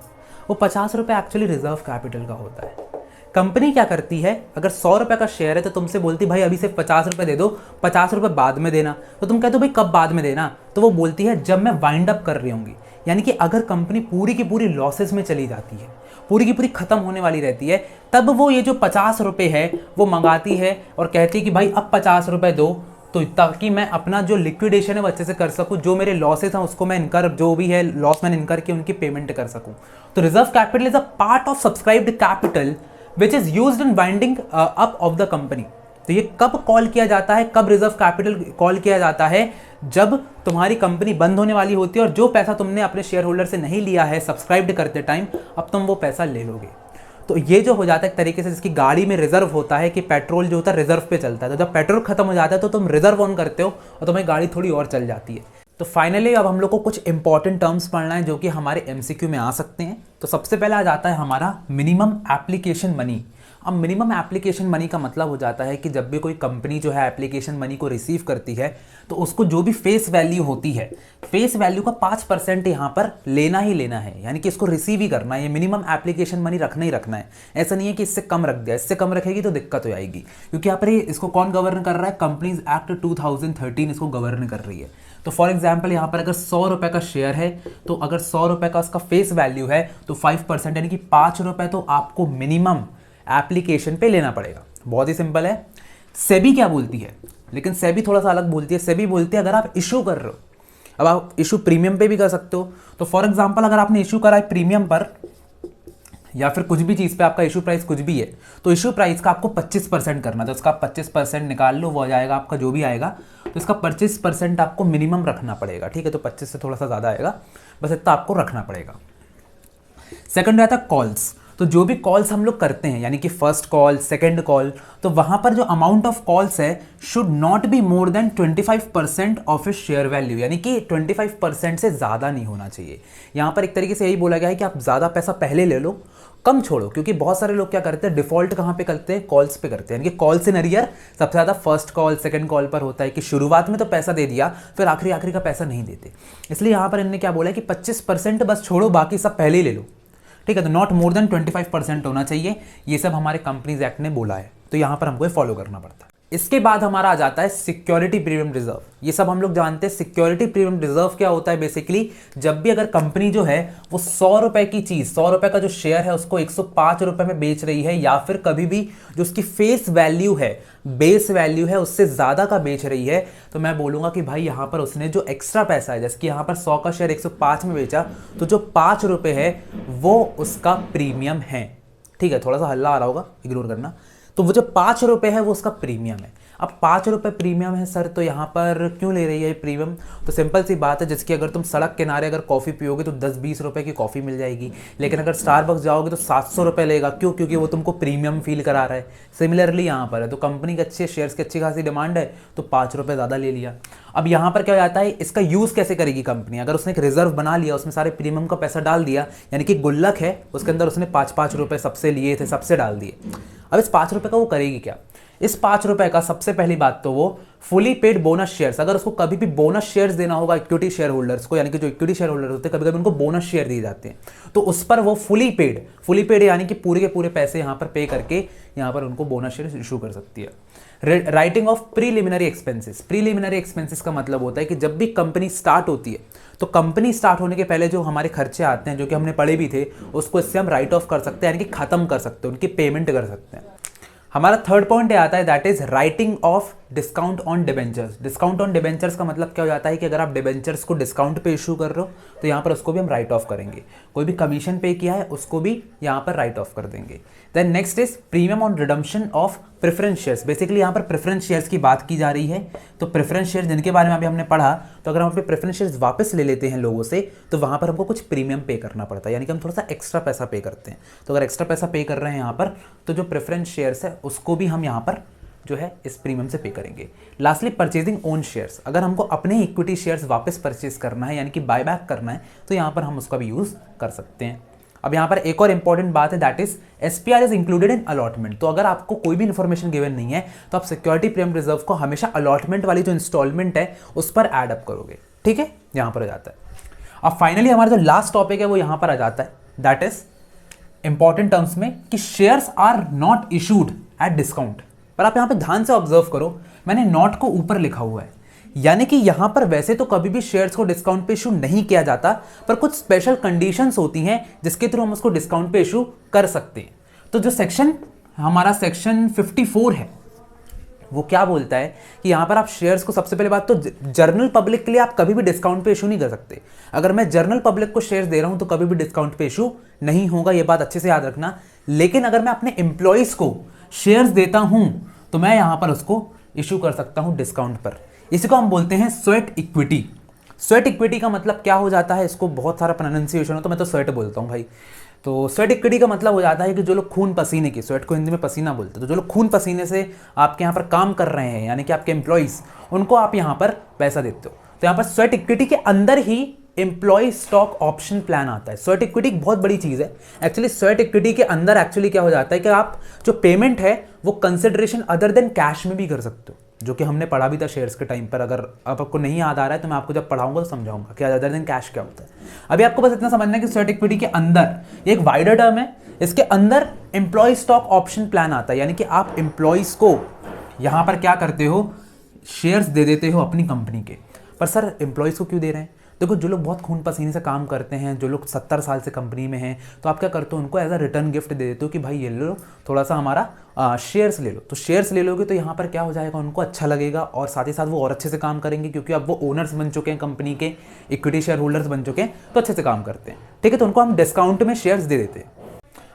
वो 50 रुपये एक्चुअली रिजर्व कैपिटल का होता है। कंपनी क्या करती है, अगर 100 रुपये का शेयर है तो तुमसे बोलती भाई अभी सिर्फ 50 रुपये दे दो, 50 रुपये बाद में देना। तो तुम कहते हो भाई कब बाद में देना, तो वो बोलती है जब मैं वाइंड अप कर रही होंगी। यानी कि अगर कंपनी पूरी की पूरी लॉसेस में चली जाती है, पूरी की पूरी खत्म होने वाली रहती है, तब वो ये जो 50 रुपये है वो मंगाती है और कहती है कि भाई अब 50 रुपये दो, तो ताकि मैं अपना जो लिक्विडेशन है वो अच्छे से कर सकूं, जो मेरे लॉसेस हैं उसको मैं इनकर, जो भी है लॉस मैंने इनकर के उनकी पेमेंट कर सकूं। तो reserve capital is a part of subscribed capital which is used in winding up of the company. तो ये कब कॉल किया जाता है, कब रिजर्व कैपिटल कॉल किया जाता है, जब तुम्हारी कंपनी बंद होने वाली होती है और जो पैसा तुमने अपने शेयर होल्डर से नहीं लिया है सब्सक्राइब्ड करते टाइम, अब तुम वो पैसा ले लोगे। तो ये जो हो जाता है एक तरीके से जिसकी गाड़ी में रिजर्व होता है कि पेट्रोल जो होता है रिजर्व पे चलता है, तो जब पेट्रोल खत्म हो जाता है तो तुम रिजर्व ऑन करते हो और तुम्हारी गाड़ी थोड़ी और चल जाती है। तो फाइनली अब हम लोग को कुछ इंपॉर्टेंट टर्म्स पढ़ना है जो कि हमारे एमसीक्यू में आ सकते हैं। तो सबसे पहले आ जाता है हमारा मिनिमम एप्लीकेशन मनी। अब मिनिमम एप्लीकेशन मनी का मतलब हो जाता है कि जब भी कोई कंपनी जो है एप्लीकेशन मनी को रिसीव करती है तो उसको जो भी फेस वैल्यू होती है, फेस वैल्यू का 5% यहाँ पर लेना ही लेना है, यानी कि इसको रिसीव ही करना है। ये मिनिमम एप्लीकेशन मनी रखना ही रखना है, ऐसा नहीं है कि इससे कम रख दिया, इससे कम रखेगी तो दिक्कत हो जाएगी। क्योंकि यहाँ पर इसको कौन गवर्न कर रहा है, कंपनीज एक्ट 2013 इसको गवर्न कर रही है। तो फॉर एग्जाम्पल यहाँ पर अगर 100 रुपये का शेयर है तो अगर 100 रुपये का उसका फेस वैल्यू है तो 5% यानी कि 5 रुपये तो आपको मिनिमम एप्लीकेशन पे लेना पड़ेगा। बहुत ही सिंपल है। सेबी क्या बोलती है, लेकिन सेबी थोड़ा सा अलग बोलती है। सेबी बोलती है अगर आप इशू कर रहे हो, अब आप इशू प्रीमियम पे भी कर सकते हो। तो फॉर एग्जांपल अगर आपने इशू करा है प्रीमियम पर या फिर कुछ भी चीज़ पे आपका इशू प्राइस कुछ भी है, तो इशू प्राइस का आपको 25% करना है। तो इसका 25% निकाल लो, वो आ जाएगा आपका जो भी आएगा। तो इसका 25% आपको मिनिमम रखना पड़ेगा, ठीक है। तो 25 से थोड़ा सा ज़्यादा आएगा, बस इतना आपको रखना पड़ेगा। सेकंड रहता है कॉल्स। तो जो भी कॉल्स हम लोग करते हैं, यानी कि फर्स्ट कॉल, सेकंड कॉल, तो वहां पर जो अमाउंट ऑफ कॉल्स है should not be more than 25% of इस शेयर वैल्यू, यानी कि 25% से ज़्यादा नहीं होना चाहिए। यहाँ पर एक तरीके से यही बोला गया है कि आप ज़्यादा पैसा पहले ले लो, कम छोड़ो। क्योंकि बहुत सारे लोग क्या करते हैं, डिफॉल्ट कहाँ पे करते हैं, कॉल्स पे करते हैं। यानी कि कॉल्स इन अरियर सबसे ज़्यादा फर्स्ट कॉल, सेकंड कॉल पर होता है कि शुरुआत में तो पैसा दे दिया, फिर आखिरी का पैसा नहीं देते। इसलिए यहाँ पर इन्होंने क्या बोला है कि 25% बस छोड़ो, बाकी सब पहले ही ले लो, ठीक है। तो नॉट मोर देन 25% होना चाहिए। ये सब हमारे कंपनीज एक्ट ने बोला है, तो यहाँ पर हमको फॉलो करना पड़ता है। इसके बाद हमारा आ जाता है सिक्योरिटी प्रीमियम रिजर्व। ये सब हम लोग जानते हैं। सिक्योरिटी प्रीमियम रिजर्व क्या होता है, बेसिकली जब भी अगर कंपनी जो है वो 100 रुपए की चीज़, 100 रुपए का जो शेयर है उसको 105 रुपए में बेच रही है, या फिर कभी भी जो उसकी फेस वैल्यू है, बेस वैल्यू है, उससे ज़्यादा का बेच रही है, तो मैं बोलूँगा कि भाई यहाँ पर उसने जो एक्स्ट्रा पैसा है, जैसे कि यहाँ पर 100 का शेयर 105 में बेचा, तो जो 5 रुपये है वो उसका प्रीमियम है, ठीक है। थोड़ा सा हल्ला आ रहा होगा, इग्नोर करना। तो वो जो 5 रुपये है वो उसका प्रीमियम है। अब 5 रुपये प्रीमियम है सर, तो यहाँ पर क्यों ले रही है प्रीमियम? तो सिंपल सी बात है, जैसे कि अगर तुम सड़क किनारे अगर कॉफ़ी पियोगे तो 10-20 रुपये की कॉफ़ी मिल जाएगी, लेकिन अगर स्टारबक्स जाओगे तो 700 रुपये लेगा। क्यों? क्योंकि वो तुमको प्रीमियम फील करा रहा है। सिमिलरली यहाँ पर है, तो कंपनी के अच्छे शेयर्स की अच्छी खासी डिमांड है, तो 5 रुपये ज़्यादा ले लिया। अब यहाँ पर क्या हो जाता है, इसका यूज़ कैसे करेगी कंपनी? अगर उसने एक रिजर्व बना लिया, उसमें सारे प्रीमियम का पैसा डाल दिया, यानी कि गुल्लक है उसके अंदर उसने 5-5 रुपये सबसे लिए थे, सबसे डाल दिए। अब इस 5 रुपये का वो करेगी क्या? इस 5 रुपये का सबसे पहली बात तो वो फुली पेड बोनस शेयर्स, अगर उसको कभी भी बोनस शेयर्स देना होगा इक्विटी शेयर होल्डर्स को, यानी कि जो इक्विटी शेयर होल्डर होते हैं कभी कभी उनको बोनस शेयर दिए जाते हैं, तो उस पर वो फुली पेड यानी कि पूरे के पूरे पैसे यहाँ पर पे करके यहाँ पर उनको बोनस शेयर इशू कर सकती है। Writing of preliminary expenses. Preliminary expenses का मतलब होता है कि जब भी कंपनी स्टार्ट होती है तो कंपनी स्टार्ट होने के पहले जो हमारे खर्चे आते हैं, जो कि हमने पढ़े भी थे, उसको इससे हम राइट ऑफ कर सकते हैं, यानी कि खत्म कर सकते हैं, उनकी पेमेंट कर सकते हैं। हमारा थर्ड पॉइंट आता है, that is writing of discount on debentures. Discount on debentures का मतलब क्या हो जाता है कि अगर आप डिबेंचर्स को डिस्काउंट पे इशू कर रहे हो तो यहाँ पर उसको भी हम राइट ऑफ करेंगे। कोई भी कमीशन पे किया है उसको भी यहाँ पर राइट ऑफ कर देंगे। Then next is premium on redemption of preference shares. Basically यहाँ पर प्रेफरेंस शेयर्स की बात की जा रही है। तो प्रेफरेंस शेयर्स जिनके बारे में अभी हमने पढ़ा, तो अगर हम अपने प्रेफरेंस शेयर्स वापस ले लेते हैं लोगों से, तो वहाँ पर हमको कुछ प्रीमियम पे करना पड़ता है, यानी कि हम थोड़ा सा एक्स्ट्रा पैसा पे करते हैं। तो अगर एक्स्ट्रा पैसा पे कर रहे हैं यहाँ पर, तो जो प्रेफरेंस शेयर्स है उसको भी हम यहाँ पर जो है इस प्रीमियम से पे करेंगे। Lastly purchasing own shares. अगर हमको अपने इक्विटी शेयर्स वापस परचेज करना है, यानी कि बायबैक करना है, तो यहाँ पर हम उसका भी यूज़ कर सकते हैं। अब यहाँ पर एक और इंपॉर्टेंट बात है, that is SPR is included in allotment. तो अगर आपको कोई भी इन्फॉर्मेशन गिवन नहीं है तो आप सिक्योरिटी प्रीमियम रिजर्व को हमेशा अलॉटमेंट वाली जो इंस्टॉलमेंट है उस पर ऐड अप करोगे, ठीक है, यहाँ पर आ जाता है। अब फाइनली हमारा जो लास्ट टॉपिक है वो यहाँ पर आ जाता है, दैट इज इंपॉर्टेंट टर्म्स में कि shares are not issued at discount. पर आप यहाँ पे ध्यान से ऑब्जर्व करो, मैंने नॉट को ऊपर लिखा हुआ है, यानी कि यहां पर वैसे तो कभी भी शेयर्स को डिस्काउंट पे इशू नहीं किया जाता, पर कुछ स्पेशल कंडीशंस होती हैं जिसके थ्रू हम उसको डिस्काउंट पे इशू कर सकते हैं। तो जो सेक्शन हमारा सेक्शन 54 है वो क्या बोलता है कि यहां पर आप शेयर्स को, सबसे पहले बात तो जर्नल पब्लिक के लिए आप कभी भी डिस्काउंट पे इशू नहीं कर सकते। अगर मैं जर्नल पब्लिक को शेयर्स दे रहा हूं तो कभी भी डिस्काउंट पे इशू नहीं होगा, ये बात अच्छे से याद रखना। लेकिन अगर मैं अपने एम्प्लॉइज को शेयर्स देता हूं तो मैं यहां पर उसको इशू कर सकता हूं डिस्काउंट पर। इसी को हम बोलते हैं स्वेट इक्विटी। स्वेट इक्विटी का मतलब क्या हो जाता है, इसको बहुत सारा प्रोनाउंसिएशन हो तो मैं तो स्वेट बोलता हूँ भाई। तो स्वेट इक्विटी का मतलब हो जाता है कि जो लोग खून पसीने की, स्वेट को हिंदी में पसीना बोलते हैं, तो जो लोग खून पसीने से आपके यहाँ पर काम कर रहे हैं, यानी कि आपके एम्प्लॉइज, उनको आप यहाँ पर पैसा देते हो। तो यहाँ पर स्वेट इक्विटी के अंदर ही एम्प्लॉय स्टॉक ऑप्शन प्लान आता है। स्वेट इक्विटी एक बहुत बड़ी चीज़ है एक्चुअली। स्वेट इक्विटी के अंदर एक्चुअली क्या हो जाता है कि आप जो पेमेंट है वो कंसिडरेशन अदर देन कैश में भी कर सकते हो, जो कि हमने पढ़ा भी था शेयर्स के टाइम पर। अगर आपको नहीं याद आ रहा है तो मैं आपको जब पढ़ाऊंगा तो समझाऊंगा कि अदर देन कैश क्या होता है। अभी आपको बस इतना समझना है कि स्वेट इक्विटी के अंदर एक वाइडर टर्म है, इसके अंदर एम्प्लॉय स्टॉक ऑप्शन प्लान आता है, यानी कि आप एम्प्लॉयज को यहाँ पर क्या करते हो, शेयर्स दे देते हो अपनी कंपनी के। पर सर एम्प्लॉयज को क्यों दे रहे हैं? देखो, जो लोग बहुत खून पसीने से काम करते हैं, जो लोग 70 साल से कंपनी में हैं, तो आप क्या करते हो, उनको एज अ रिटर्न गिफ्ट दे देते हो कि भाई ये लो, थोड़ा सा हमारा शेयर्स ले लो। तो शेयर्स ले लोगे तो यहाँ पर क्या हो जाएगा, उनको अच्छा लगेगा और साथ ही साथ वो और अच्छे से काम करेंगे, क्योंकि अब वो ओनर्स बन चुके हैं कंपनी के, इक्विटी शेयर होल्डर्स बन चुके हैं, तो अच्छे से काम करते हैं, ठीक है। तो उनको हम डिस्काउंट में शेयर्स दे देते हैं।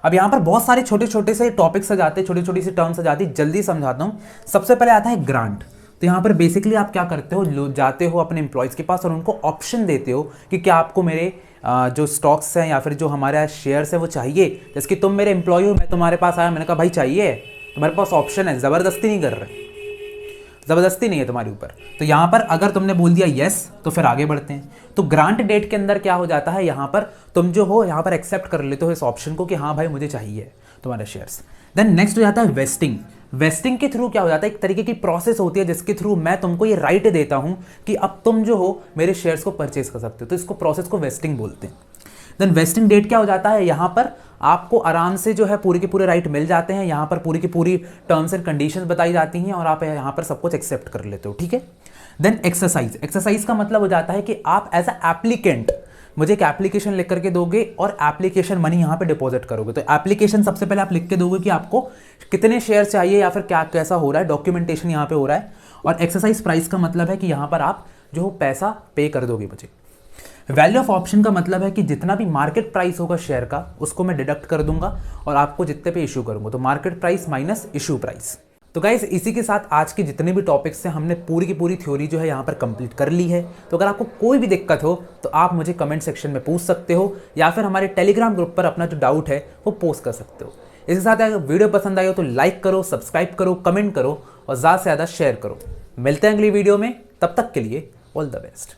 अब यहाँ पर बहुत सारे छोटे छोटे से टॉपिक्स आ जाते हैं, छोटी छोटी सी टर्म्स आ जाती है, जल्दी समझाता हूँ। सबसे पहले आता है ग्रांट। तो यहाँ पर बेसिकली आप क्या करते हो, जाते हो अपने एम्प्लॉयज़ के पास और उनको ऑप्शन देते हो कि क्या आपको मेरे जो स्टॉक्स हैं या फिर जो हमारे शेयर्स है वो चाहिए। जैसे कि तुम मेरे एम्प्लॉय हो, मैं तुम्हारे पास आया, मैंने कहा भाई चाहिए, तुम्हारे पास ऑप्शन है, ज़बरदस्ती नहीं कर रहे, ज़बरदस्ती नहीं है तुम्हारे ऊपर। तो यहाँ पर अगर तुमने बोल दिया यस तो फिर आगे बढ़ते हैं। तो ग्रांट डेट के अंदर क्या हो जाता है, यहाँ पर तुम जो हो यहाँ पर एक्सेप्ट कर लेते हो इस ऑप्शन को कि हाँ भाई मुझे चाहिए तुम्हारे शेयर्स। देन नेक्स्ट हो जाता है वेस्टिंग। वेस्टिंग के थ्रू क्या हो जाता है, एक तरीके की प्रोसेस होती है जिसके थ्रू मैं तुमको ये राइट देता हूं कि अब तुम जो हो मेरे शेयर्स को परचेज कर सकते हो। तो इसको प्रोसेस को वेस्टिंग बोलते हैं। देन वेस्टिंग डेट क्या हो जाता है, यहाँ पर आपको आराम से जो है पूरे के पूरे राइट मिल जाते हैं, यहाँ पर पूरी की पूरी टर्म्स एंड कंडीशंस बताई जाती हैं और आप यहाँ पर सब कुछ एक्सेप्ट कर लेते हो, ठीक है। Then exercise. एक्सरसाइज का मतलब हो जाता है कि आप एज अ एप्लीकेंट मुझे एक एप्लीकेशन लिख करके दोगे और एप्लीकेशन मनी यहाँ पे डिपॉजिट करोगे। तो एप्लीकेशन सबसे पहले आप लिख के दोगे कि आपको कितने शेयर चाहिए या फिर क्या कैसा हो रहा है, डॉक्यूमेंटेशन यहाँ पे हो रहा है। और एक्सरसाइज प्राइस का मतलब है कि यहाँ पर आप जो पैसा पे कर दोगे मुझे। वैल्यू ऑफ ऑप्शन का मतलब है कि जितना भी मार्केट प्राइस होगा शेयर का उसको मैं डिडक्ट कर दूंगा और आपको जितने पे इशू करूंगा, तो market price minus issue price. तो गाइस इसी के साथ आज के जितने भी टॉपिक्स हैं हमने पूरी की पूरी थ्योरी जो है यहाँ पर कंप्लीट कर ली है। तो अगर आपको कोई भी दिक्कत हो तो आप मुझे कमेंट सेक्शन में पूछ सकते हो या फिर हमारे टेलीग्राम ग्रुप पर अपना जो डाउट है वो पोस्ट कर सकते हो। इसके साथ अगर वीडियो पसंद आई हो तो लाइक करो, सब्सक्राइब करो, कमेंट करो और ज़्यादा से ज़्यादा शेयर करो। मिलते हैं अगली वीडियो में, तब तक के लिए ऑल द बेस्ट।